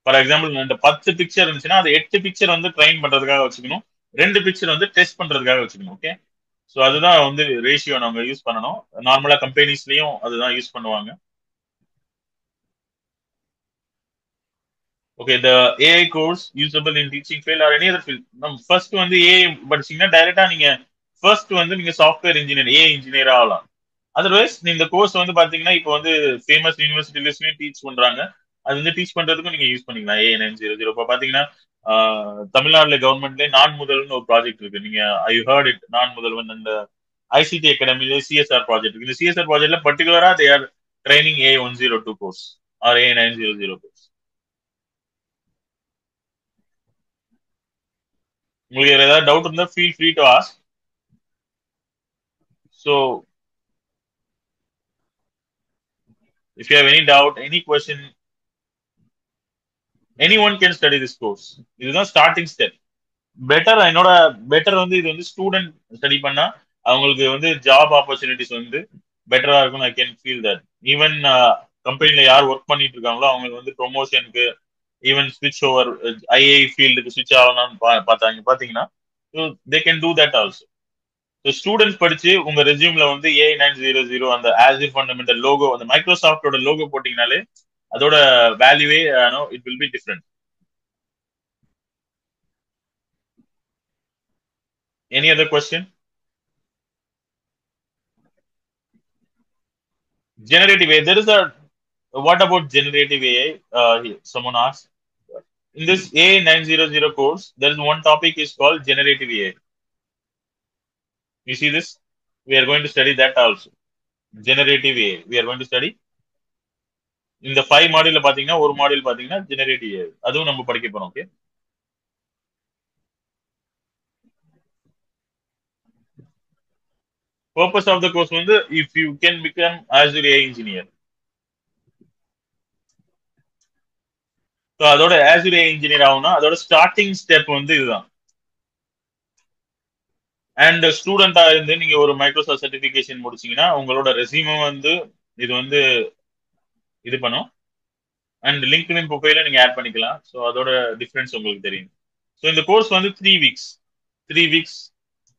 ஃபார் எக்ஸாம்பிள் இந்த 10 பிக்சர் இருந்துச்சுன்னா அது 8 பிக்சர் வந்து ட்ரைன் பண்றதுக்காக வச்சுக்கணும், 2 பிக்சர் வந்து டெஸ்ட் பண்றதுக்காக வச்சுக்கணும். ஓகே, ஸோ அதுதான் வந்து ரேஷியோ நம்ம யூஸ் பண்ணணும். நார்மலா கம்பெனிஸ்லயும் அதுதான் யூஸ் பண்ணுவாங்க. Okay, the AI course usable in teaching field or any other field. நம்ம ஃபர்ஸ்ட் வந்து AI படிச்சீங்கன்னா டைரக்டா நீங்க ஃபர்ஸ்ட் வந்து நீங்க சாஃப்ட்வேர் இன்ஜினியர் AI இன்ஜினியர் ஆகலாம். அதர்வைஸ் இந்த கோர்ஸ் வந்து பாத்தீங்கன்னா இப்போ வந்து ஃபேமஸ் யூனிவர்சிட்டிஸ்லயும் டீச் பண்றாங்க. அது வந்து டீச் பண்றதுக்கும் நீங்க யூஸ் பண்ணிக்கலாம். AI 900 இப்போ பாத்தீங்கன்னா தமிழ்நாடுல கவர்மெண்ட்ல நான் முதல்வன் ஒரு ப்ராஜெக்ட் இருக்கு. நீங்க ஐ ஹர்ட் இட், நான் முதல்வன். அந்த ICT அகாடமில CSR ப்ராஜெக்ட் இருக்கு. இந்த CSR ப்ராஜெக்ட்ல பர்டிகுலரா they are training AI 102 course or AI 900 course. உங்களுக்கு ஏதாவது டவுட் இருந்தா feel free to ask. So if you have any doubt, any question, anyone can study this course. இதுதான் ஸ்டார்டிங் ஸ்டெப். பெட்டர் வந்து இது வந்து ஸ்டூடெண்ட் ஸ்டடி பண்ணா அவங்களுக்கு வந்து ஜாப் ஆப்பர்ச்சுனிட்டிஸ் வந்து பெட்டரா இருக்கும். I can feel that. Even கம்பெனில யார் ஒர்க் பண்ணிட்டு இருக்காங்களோ அவங்களுக்கு வந்து ப்ரொமோஷனுக்கு ஈவன் ஸ்விட்ச் ஓவர் ஐஐ ஃபீல்டுக்கு ஸ்விட்ச் ஆகலாம்னு பாத்தீங்கன்னா they can do that also. So students படிச்சு உங்க ரெஸ்யூம்ல வந்து AI 900 அந்த Azure ஃபண்டமெண்டல் லோகோ, அந்த மைக்ரோசாஃப்டோட லோகோ போட்டீங்கனாலே அதோட வேல்யூவே it will be different. Any other question? Generative AI. There is a. What about generative AI? Someone asked. In this AI 900 course, there is one topic is called generative AI. You see this? We are going to study that also. Generative AI. We are going to study. இந்த 5 மாடியூல்ல பாத்தீங்கன்னா ஒரு module பாத்தீங்கன்னா generative AI. அதுவும் நம்ம படிக்க போறோம். Okay, purpose of the course வந்து if you can become Azure AI engineer. So அதோட Azure AI engineer ஆகும்னா அதோட ஸ்டார்டிங் ஸ்டெப் வந்து இதுதான். அண்ட் ஸ்டூடெண்டா இருந்து நீங்க ஒரு மைக்ரோசாஃப்ட் சர்டிபிகேஷன் முடிச்சீங்கன்னா உங்களோட ரெஸ்யூமே வந்து இது வந்து இது பண்ணும். அண்ட் லிங்க்டின் ப்ரொஃபைல நீங்க ஆட் பண்ணிக்கலாம். ஸோ அதோட டிஃபரன்ஸ் உங்களுக்கு தெரியும். ஸோ இந்த கோர்ஸ் வந்து 3 வீக்ஸ்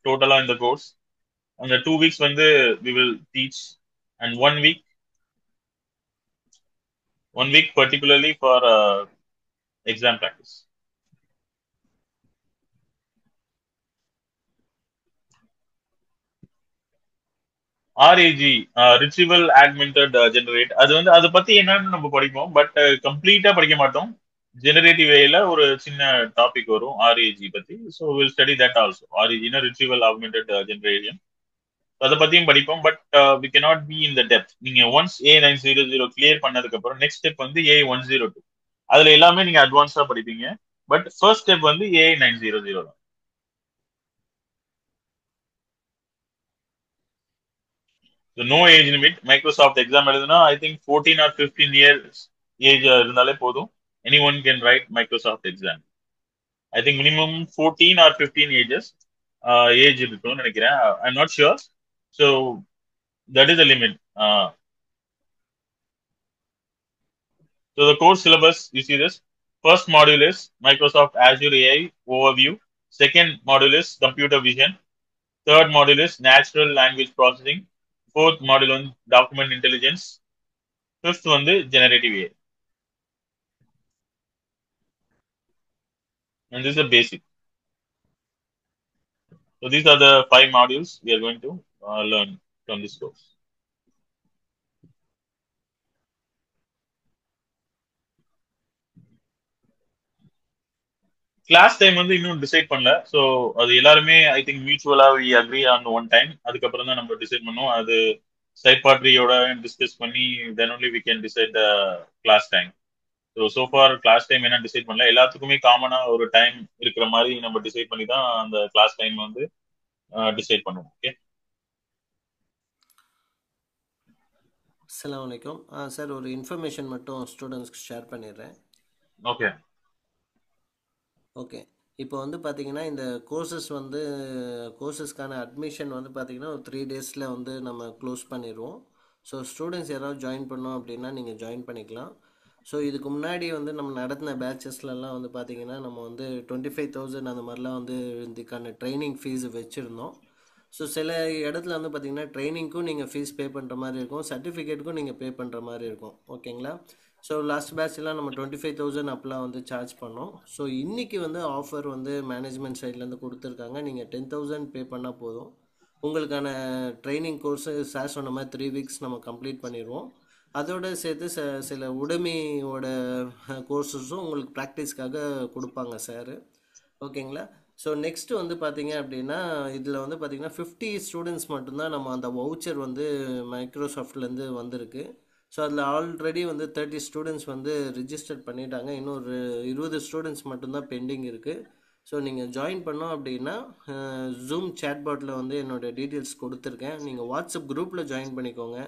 டோட்டலா இந்த கோர்ஸ். அந்த 2 வீக்ஸ் வந்து we will teach and 1 week particularly for exam practice. RAG retrieval augmented generate, அது வந்து அதை பத்தி என்னன்னு நம்ம படிப்போம், பட் கம்ப்ளீட்டா படிக்க மாட்டோம். ஜெனரேட்டிவ் வேல ஒரு சின்ன டாபிக் வரும் ஆர்ஏஜி பத்தி. So will study that also. ஆர்ஏஜினா ரிட்ரீவல் ஆக்மெண்டட் ஜெனரேஷன், அதை பத்தியும் படிப்போம். But we cannot be in the depth. நீங்க ஒன்ஸ் A900 கிளியர் பண்ணதுக்கு அப்புறம் நெக்ஸ்ட் ஸ்டெப் வந்து A102. அதுல எல்லாமே நீங்க அட்வான்ஸா படிப்பீங்க. பட் ஃபர்ஸ்ட் ஸ்டெப் வந்து A900 தான். So no age limit. Microsoft exam எழுதுனா I think 14 or 15 years age இருந்தாலே போதும். anyone can write Microsoft exam. I think minimum 14 or 15 age இருக்கும்னு நினைக்கிறேன். I am not sure. So that is the limit. So the course syllabus, you see this. First module is Microsoft Azure AI overview. Second module is computer vision. Third module is natural language processing. Fourth module on document intelligence. Fifth one the generative AI. And this is the basic. So these are the 5 modules we are going to learn from this course. Class time வந்து இன்னும் decide பண்ணல. So அது எல்லாருமே I think மியூச்சுவலா we agree on one time. அதுக்கப்புறம் தான் நம்ம decide பண்ணோம். அது சைட் பார்ட்டியோட டிஸ்கஸ் பண்ணி then only we can decide the class time. So for class time என்ன டிசைட் பண்ணல. எல்லாத்துக்குமே காமனா ஒரு டைம் இருக்கிற மாதிரி நம்ம டிசைட் பண்ணி தான் அந்த கிளாஸ் டைம் வந்து டிசைட் பண்ணுவோம். ஓகே. அஸ்ஸலாமு அலைக்கும். சார் ஒரு இன்ஃபர்மேஷன் மட்டும் ஸ்டூடெண்ட்ஸ்க்கு ஷேர் பண்ணிடுறேன். Okay okay. இப்போ வந்து பார்த்தீங்கன்னா இந்த கோர்சஸ்க்கான அட்மிஷன் வந்து பார்த்தீங்கன்னா ஒரு 3 டேஸில் வந்து நம்ம க்ளோஸ் பண்ணிடுவோம். ஸோ ஸ்டூடெண்ட்ஸ் யாராவது ஜாயின் பண்ணோம் அப்படின்னா நீங்கள் ஜாயின் பண்ணிக்கலாம். ஸோ இதுக்கு முன்னாடி வந்து நம்ம நடத்தின பேட்சஸ்லலாம் வந்து பார்த்தீங்கன்னா நம்ம வந்து 25,000 அந்த மாதிரிலாம் வந்து இதுக்கான ட்ரைனிங் ஃபீஸ் வச்சுருந்தோம். ஸோ சில இடத்துல வந்து பார்த்தீங்கன்னா ட்ரைனிங்க்கும் நீங்கள் ஃபீஸ் பே பண்ணுற மாதிரி இருக்கும், சர்டிஃபிகேட்டுக்கும் நீங்கள் பே பண்ணுற மாதிரி இருக்கும். ஓகேங்களா. ஸோ லாஸ்ட் பேட்ச்லாம் நம்ம 25,000 அப்பெல்லாம் வந்து சார்ஜ் பண்ணோம். ஸோ இன்றைக்கி வந்து ஆஃபர் வந்து மேனேஜ்மெண்ட் சைட்லேருந்து கொடுத்துருக்காங்க. நீங்கள் 10,000 பே பண்ணால் போதும், உங்களுக்கான ட்ரைனிங் கோர்ஸு சார் சொன்ன மாதிரி 3 வீக்ஸ் நம்ம கம்ப்ளீட் பண்ணிடுவோம். அதோடு சேர்த்து சில உடைமையோட கோர்ஸஸும் உங்களுக்கு ப்ராக்டிஸ்க்காக கொடுப்பாங்க சார். ஓகேங்களா. ஸோ நெக்ஸ்ட்டு வந்து பார்த்தீங்க அப்படின்னா இதில் வந்து பார்த்தீங்கன்னா 50 ஸ்டூடெண்ட்ஸ் மட்டும்தான் நம்ம அந்த வவுச்சர் வந்து மைக்ரோசாஃப்ட்லேருந்து வந்திருக்கு. ஸோ அதில் ஆல்ரெடி வந்து 30 ஸ்டூடெண்ட்ஸ் வந்து ரிஜிஸ்டர் பண்ணிட்டாங்க. இன்னொரு 20 ஸ்டூடெண்ட்ஸ் மட்டும்தான் பெண்டிங் இருக்குது. ஸோ நீங்கள் ஜாயின் பண்ணோம் அப்படின்னா ஜூம் சேட்பாட்டில் வந்து என்னோடய டீட்டெயில்ஸ் கொடுத்துருக்கேன். நீங்கள் வாட்ஸ்அப் குரூப்பில் ஜாயின் பண்ணிக்கோங்க.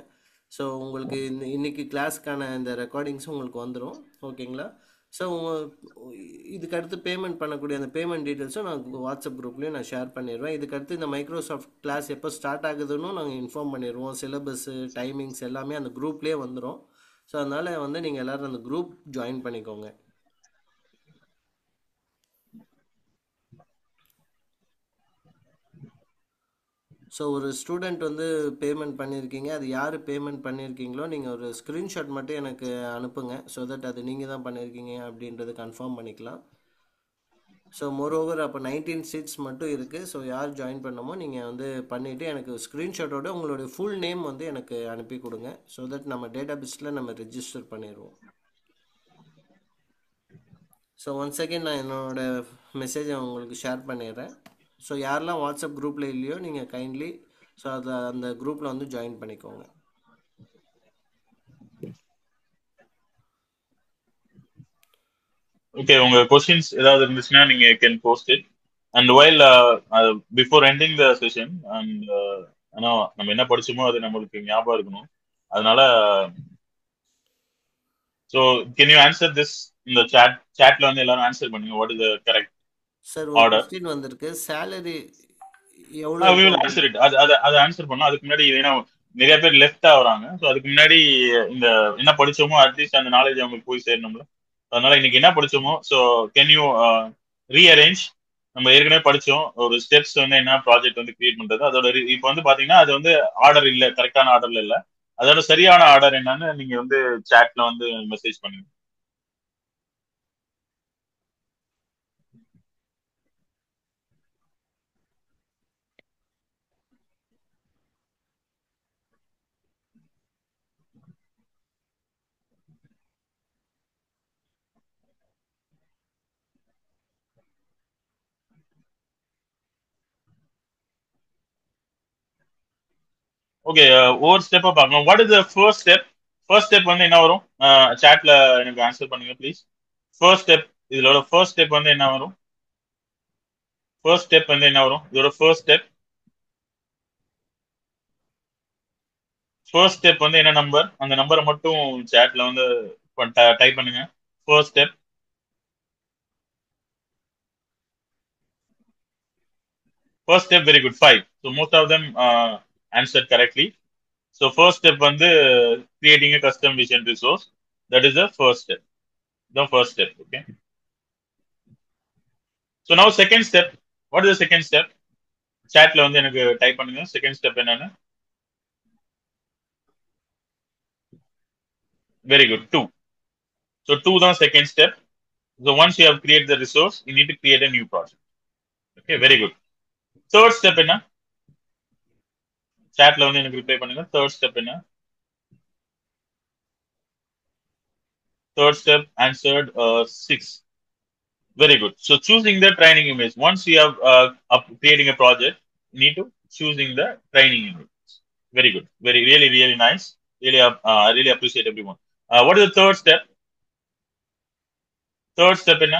ஸோ உங்களுக்கு இன்றைக்கி கிளாஸ்க்கான இந்த ரெக்கார்டிங்ஸும் உங்களுக்கு வந்துடும். ஓகேங்களா. ஸோ இதுக்கடுத்து பேமெண்ட் பண்ணக்கூடிய அந்த பேமெண்ட் டீட்டெயில்ஸும் நான் வாட்ஸ்அப் குரூப்லேயும் நான் ஷேர் பண்ணிடுவேன். இதுக்கடுத்து இந்த மைக்ரோசாஃப்ட் கிளாஸ் எப்போ ஸ்டார்ட் ஆகுதுன்னு நாங்கள் இன்ஃபார்ம் பண்ணிடுவோம். சிலபஸ்ஸு டைமிங்ஸ் எல்லாமே அந்த குரூப்லேயே வந்துடும். ஸோ அதனால் வந்து நீங்கள் எல்லோரும் அந்த குரூப் ஜாயின் பண்ணிக்கோங்க. ஸோ ஒரு ஸ்டூடெண்ட் வந்து பேமெண்ட் பண்ணியிருக்கீங்க, அது யார் பேமெண்ட் பண்ணியிருக்கீங்களோ நீங்கள் ஒரு ஸ்க்ரீன்ஷாட் மட்டும் எனக்கு அனுப்புங்க. ஸோ தட் அது நீங்கள் தான் பண்ணியிருக்கீங்க அப்படின்றது கன்ஃபார்ம் பண்ணிக்கலாம். ஸோ மோரோவர் அப்போ 19 சீட்ஸ் மட்டும் இருக்குது. ஸோ யார் ஜாயின் பண்ணமோ நீங்கள் வந்து பண்ணிவிட்டு எனக்கு ஸ்க்ரீன்ஷாட்டோட உங்களுடைய ஃபுல் நேம் வந்து எனக்கு அனுப்பி கொடுங்க. ஸோ தட் நம்ம டேட்டா பேஸில் நம்ம ரெஜிஸ்டர் பண்ணிடுவோம். ஸோ ஒன்ஸ் செகண்ட் நான் என்னோடய மெசேஜை உங்களுக்கு ஷேர் பண்ணிடுறேன். ஸோ யாரெல்லாம் வாட்ஸ்அப் குரூப்பில் இல்லையோ நீங்கள் கைண்ட்லி ஸோ அந்த குரூப்பில் வந்து ஜாயின் பண்ணிக்கோங்க. ஓகே. உங்கள் கொஸ்டின்ஸ் ஏதாவது இருந்துச்சுன்னா நீங்கள் can post it. And while before ending the session and ஆனால் நம்ம என்ன படிச்சோமோ அது நம்மளுக்கு ஞாபகம் இருக்கணும். அதனால so can you answer this இந்த சாட்ல வந்து எல்லாரும் ஆன்சர் பண்ணுங்க. What is the correct sir ஒரு क्वेश्चन வந்திருக்கு, salary எவ்வளவு we will answer it. அது ஆன்சர் பண்ணலாம். அதுக்கு முன்னாடி ஏன்னா நிறைய பேர் லெஃப்ட் ஆகுறாங்க. ஸோ அதுக்கு முன்னாடி இந்த என்ன படிச்சோமோ அட்லீஸ்ட் அந்த நாலேஜ் அவங்களுக்கு போய் சேரணும்ல. அதனால இன்னைக்கு என்ன படிச்சோமோ, ஸோ கேன் யூ ரீஅரேஞ்ச். நம்ம ஏற்கனவே படிச்சோம் ஒரு ஸ்டெப்ஸ் வந்து என்ன ப்ராஜெக்ட் வந்து கிரியேட் பண்றது. அதோட இப்போ வந்து பாத்தீங்கன்னா அது வந்து ஆர்டர் இல்ல, கரெக்டான ஆர்டர்ல இல்ல. அதோட சரியான ஆர்டர் என்னன்னு நீங்க வந்து சாட்ல வந்து மெசேஜ் பண்ணுங்க. ஓகே, ஒவ்வொரு ஸ்டெப்பா பார்க்கலாம். What is the first step? First step வந்து என்ன வரும்? சாட்ல எனக்கு ஆன்சர் பண்ணுங்க ப்ளீஸ். ஃபர்ஸ்ட் ஸ்டெப், இதோட ஃபர்ஸ்ட் ஸ்டெப் வந்து என்ன வரும்? ஃபர்ஸ்ட் ஸ்டெப் வந்து என்ன வரும்? இதோட ஃபர்ஸ்ட் ஸ்டெப், ஃபர்ஸ்ட் ஸ்டெப் வந்து என்ன நம்பர்? அந்த நம்பரை மட்டும் சாட்ல வந்து டைப் பண்ணுங்க. First step, first step, very good, 5. So most of them answer correctly. So first step வந்து creating a custom vision resource. That is the first step. The first step. Okay. So now second step. What is the second step? Chatல வந்து எனக்கு type பண்ணுங்க second step என்னன்னு. Very good, 2. So 2 தான் second step. So once you have created the resource, you need to create a new project. Okay, very good. Third step என்ன? Chatல வந்து எனக்கு reply பண்ணுங்க. Third step என்ன? Third step answered 6. Very good. So choosing the training image. Once you have creating a project, you need to choosing the training image. Very good. Really nice. I really appreciate everyone. What is the third step? Third step என்ன?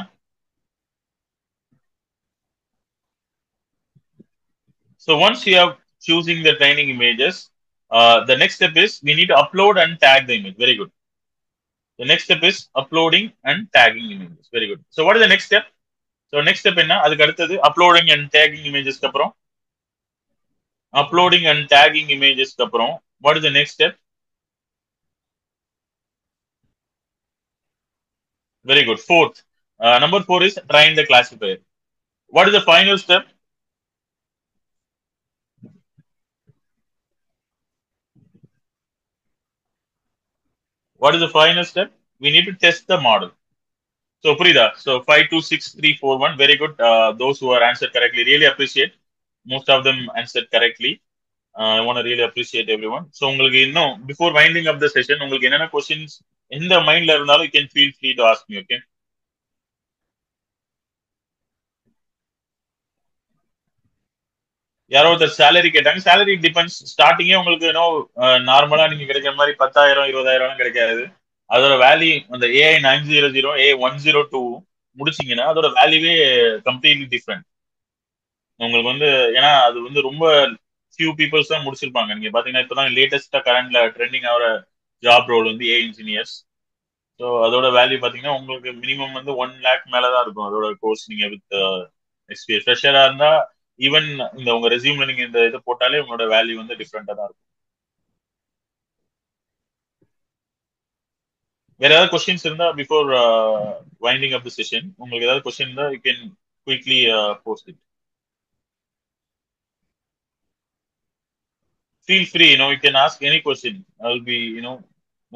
So once you have choosing the training images, the next step is we need to upload and tag the image. Very good. The next step is uploading and tagging images. Very good. So what is the next step? So next step என்ன? அதுக்கு அடுத்தது uploading and tagging images க்கு அப்புறம் uploading and tagging images க்கு அப்புறம் what is the next step? Very good. Fourth. Number 4 is train the classifier. What is the final step? What is the final step? We need to test the model. So Prida, so 5, 2, 6, 3, 4, 1. Very good. Those who are answered correctly, really appreciate. Most of them answered correctly. I want to really appreciate everyone. So உங்களுக்கு இன்னும் before winding up the session, உங்களுக்கு என்னென்ன questions எந்த மைண்ட்ல இருந்தாலும் you can feel free to ask me. Okay. யாரோ ஒருத்தர் salary கேட்டாங்க. Salary depends. ஸ்டார்டிங்கே உங்களுக்கு நார்மலா நீங்க கிடைக்கிற மாதிரி 10,000 20,000 கிடைக்காது. அதோட வேல்யூ அந்த AI 900 A102 முடிச்சீங்கன்னா அதோட வேல்யூவே கம்ப்ளீட்லி டிஃப்ரெண்ட். உங்களுக்கு வந்து ஏன்னா அது வந்து ரொம்ப ஃபியூ பீப்புள்ஸ் தான் முடிச்சிருப்பாங்க. நீங்க பாத்தீங்கன்னா இப்பதான் லேட்டஸ்டா கரண்ட்ல ட்ரெண்டிங் ஆகிற ஜாப் ரோல் வந்து AI இன்ஜினியர்ஸ். ஸோ அதோட வேல்யூ பாத்தீங்கன்னா உங்களுக்கு மினிமம் வந்து 1 lakh மேலதான் இருக்கும். அதோட கோர்ஸ் நீங்க வித் எக்ஸ்பீரியன்ஸ் ஃப்ரெஷரா இருந்தா ஈவன் இந்த உங்க ரெசியூம்ல நீங்க இந்த இதை போட்டாலே உங்களோட வேல்யூ வந்து டிஃப்ரெண்டா தான் இருக்கும். வேற ஏதாவது கொஸ்டின்ஸ் இருந்தா before winding up the session உங்களுக்கு ஏதாவது கொஸ்டின் இருந்தா you can quickly post it. Feel free, you can ask any question. I will be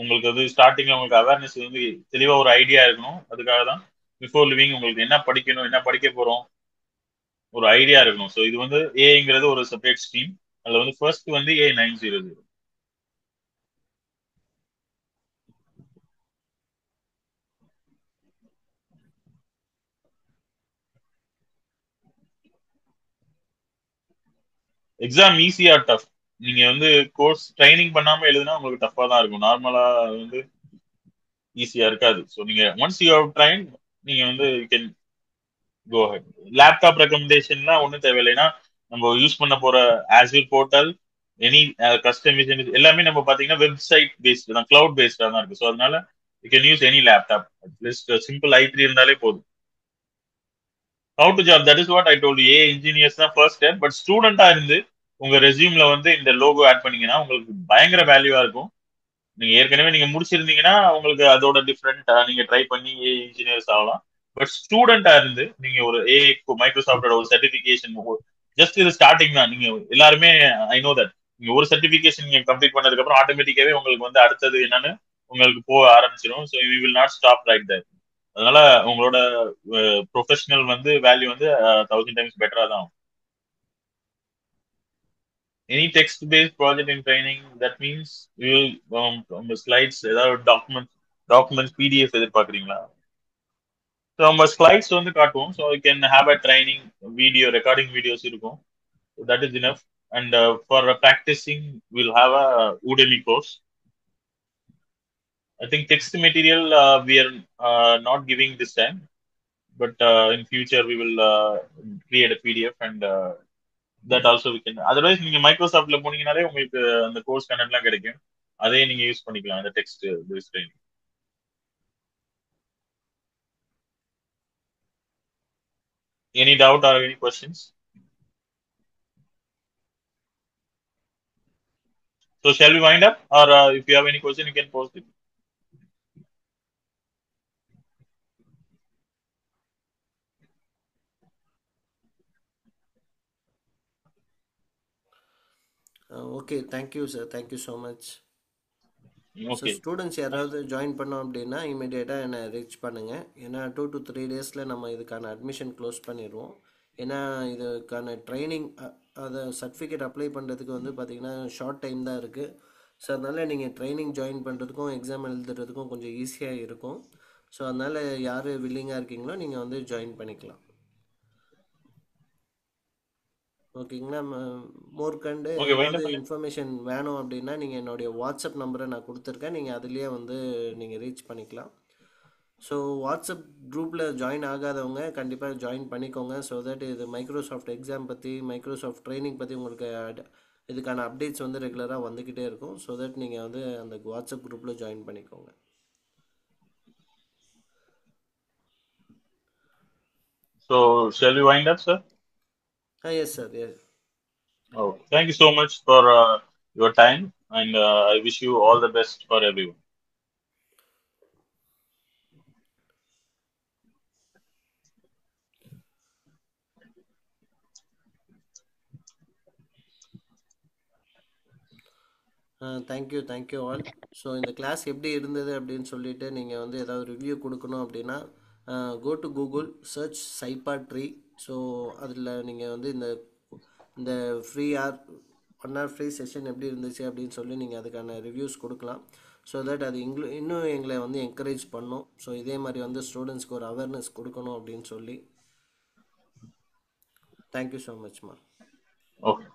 உங்களுக்கு அது ஸ்டார்டிங்ல உங்களுக்கு அவேர்னஸ் வந்து தெளிவா ஒரு ஐடியா இருக்கணும். அதுக்காக தான் பிஃபோர் லிவிங் உங்களுக்கு என்ன படிக்கணும் என்ன படிக்க போறோம் ஒரு ஐடியா இருக்கணும். ஸோ இது வந்து ஏங்கிறது ஒரு செப்பரேட் ஸ்ட்ரீம். அதுல வந்து ஃபர்ஸ்ட் வந்து A900. எக்ஸாம் ஈஸியா டஃப்? நீங்க வந்து கோர்ஸ் ட்ரைனிங் பண்ணாம எழுதுனா உங்களுக்கு டஃபா தான் இருக்கும். நார்மலா வந்து ஈஸியா இருக்காது. ஸோ நீங்க ஒன்ஸ் யூ ஹவ் ட்ரைன் நீங்க வந்து you can go ahead. Laptop ரெக்கமெண்டேஷன்லாம் ஒன்றும் தேவையில்லைன்னா நம்ம யூஸ் பண்ண போற ஆஸ்யூர் போர்ட்டல் எனி கஸ்டமைசேஷன் எல்லாமே நம்ம பாத்தீங்கன்னா வெப்சைட் பேஸ்டு தான், கிளவுட் பேஸ்டா தான் இருக்கு. ஸோ அதனால you can use any laptop. At least simple i3 இருந்தாலே போதும். How to job? That is what I told you. AI engineers தான் ஃபர்ஸ்ட் ஸ்டெப். பட் ஸ்டூடெண்டா இருந்து உங்க ரெஸ்யூம்ல வந்து இந்த லோகோ ஆட் பண்ணீங்கன்னா உங்களுக்கு பயங்கர வேல்யூவா இருக்கும். நீங்க ஏற்கனவே நீங்க முடிச்சிருந்தீங்கன்னா உங்களுக்கு அதோட டிஃப்ரெண்ட் நீங்க ட்ரை பண்ணி இன்ஜினியர்ஸ் ஆகலாம். பட் ஸ்டூடெண்டா இருந்து நீங்க ஒரு மைக்ரோசாஃப்டோட ஒரு சர்டிபிகேஷன், ஜஸ்ட் இது ஸ்டார்டிங் தான். நீங்க எல்லாருமே ஐ நோ தட் நீங்க ஒரு சர்டிபிகேஷன் நீங்க கம்ப்ளீட் பண்ணதுக்கு அப்புறம் ஆட்டோமேட்டிக்காவே உங்களுக்கு வந்து அடுத்தது என்னன்னு உங்களுக்கு போக ஆரம்பிச்சிடும். So we will not stop right that. அதனால உங்களோட ப்ரொஃபஷனல் வந்து வேல்யூ வந்து 1000 டைம்ஸ் பெட்டரா தான் ஆகும். Any text-based project in training, that means you will slides ஏதாவது டாக்குமெண்ட்ஸ் PDF எதிர்பார்க்குறீங்களா? ஸோ நம்ம ஸ்லைட்ஸ் வந்து காட்டுவோம். So you can have a training video, recording videos இருக்கும். That is enough. And for practicing will have a Udemy course. I think text material we are not giving this time, but in future we will create a PDF and that also we can. Otherwise நீங்க மைக்ரோசாஃப்ட்ல போனீங்கனாலே உங்களுக்கு அந்த course கண்டென்ட்லாம் கிடைக்கும். அதே நீங்க use பண்ணிக்கலாம் அந்த text paste training. Any doubt or any questions? So shall we wind up, or if you have any question you can post it. Okay, thank you sir, thank you so much. So Okay. Students யாராவது join பண்ணோம் அப்படின்னா இமீடியட்டாக என்னை reach பண்ணுங்கள். ஏன்னா 2 to 3 டேஸில் நம்ம இதுக்கான அட்மிஷன் க்ளோஸ் பண்ணிடுவோம். ஏன்னா இதுக்கான ட்ரைனிங் அதை சர்டிஃபிகேட் அப்ளை பண்ணுறதுக்கு வந்து பார்த்திங்கன்னா ஷார்ட் டைம் தான் இருக்குது. ஸோ அதனால் நீங்கள் ட்ரைனிங் ஜாயின் பண்ணுறதுக்கும் எக்ஸாம் எழுதுறதுக்கும் கொஞ்சம் ஈஸியாக இருக்கும். ஸோ அதனால் யார் வில்லிங்காக இருக்கீங்களோ நீங்கள் வந்து ஜாயின் பண்ணிக்கலாம். ஓகேங்களா? மோர்கண்டு Okay, wind ஏதாவது up. இன்ஃபர்மேஷன் வேணும் அப்படின்னா நீங்கள் என்னுடைய வாட்ஸ்அப் நம்பரை நான் கொடுத்துருக்கேன், நீங்கள் அதுலேயே வந்து நீங்கள் ரீச் பண்ணிக்கலாம். ஸோ வாட்ஸ்அப் குரூப்பில் ஜாயின் ஆகாதவங்க கண்டிப்பாக ஜாயின் பண்ணிக்கோங்க. ஸோ தட் இது மைக்ரோசாஃப்ட் எக்ஸாம் பற்றி, மைக்ரோசாஃப்ட் ட்ரைனிங் பற்றி உங்களுக்கு இதுக்கான அப்டேட்ஸ் வந்து ரெகுலராக வந்துக்கிட்டே இருக்கும். ஸோ தட் நீங்கள் வந்து அந்த வாட்ஸ்அப் குரூப்பில் ஜாயின் பண்ணிக்கோங்க. So shall we wind up, sir? Yes sir, yes. Oh, thank you so much for your time, and I wish you all the best for everyone. Thank you all. So இந்த class எப்படி இருந்தது அப்படின்னு சொல்லிட்டு நீங்கள் வந்து ஏதாவது review கொடுக்கணும் அப்படின்னா கோ டு கூகுள், சர்ச் சைப்பா ட்ரீ. ஸோ அதில் நீங்கள் வந்து இந்த ஃப்ரீ 1 hour ஃப்ரீ செஷன் எப்படி இருந்துச்சு அப்படின்னு சொல்லி நீங்கள் அதுக்கான ரிவ்யூஸ் கொடுக்கலாம். ஸோ தட் அது இன்னும் எங்களை வந்து என்கரேஜ் பண்ணும். ஸோ இதே மாதிரி வந்து ஸ்டூடெண்ட்ஸ்க்கு ஒரு அவேர்னஸ் கொடுக்கணும் அப்படின்னு சொல்லி. தேங்க்யூ ஸோ மச்மா. Okay.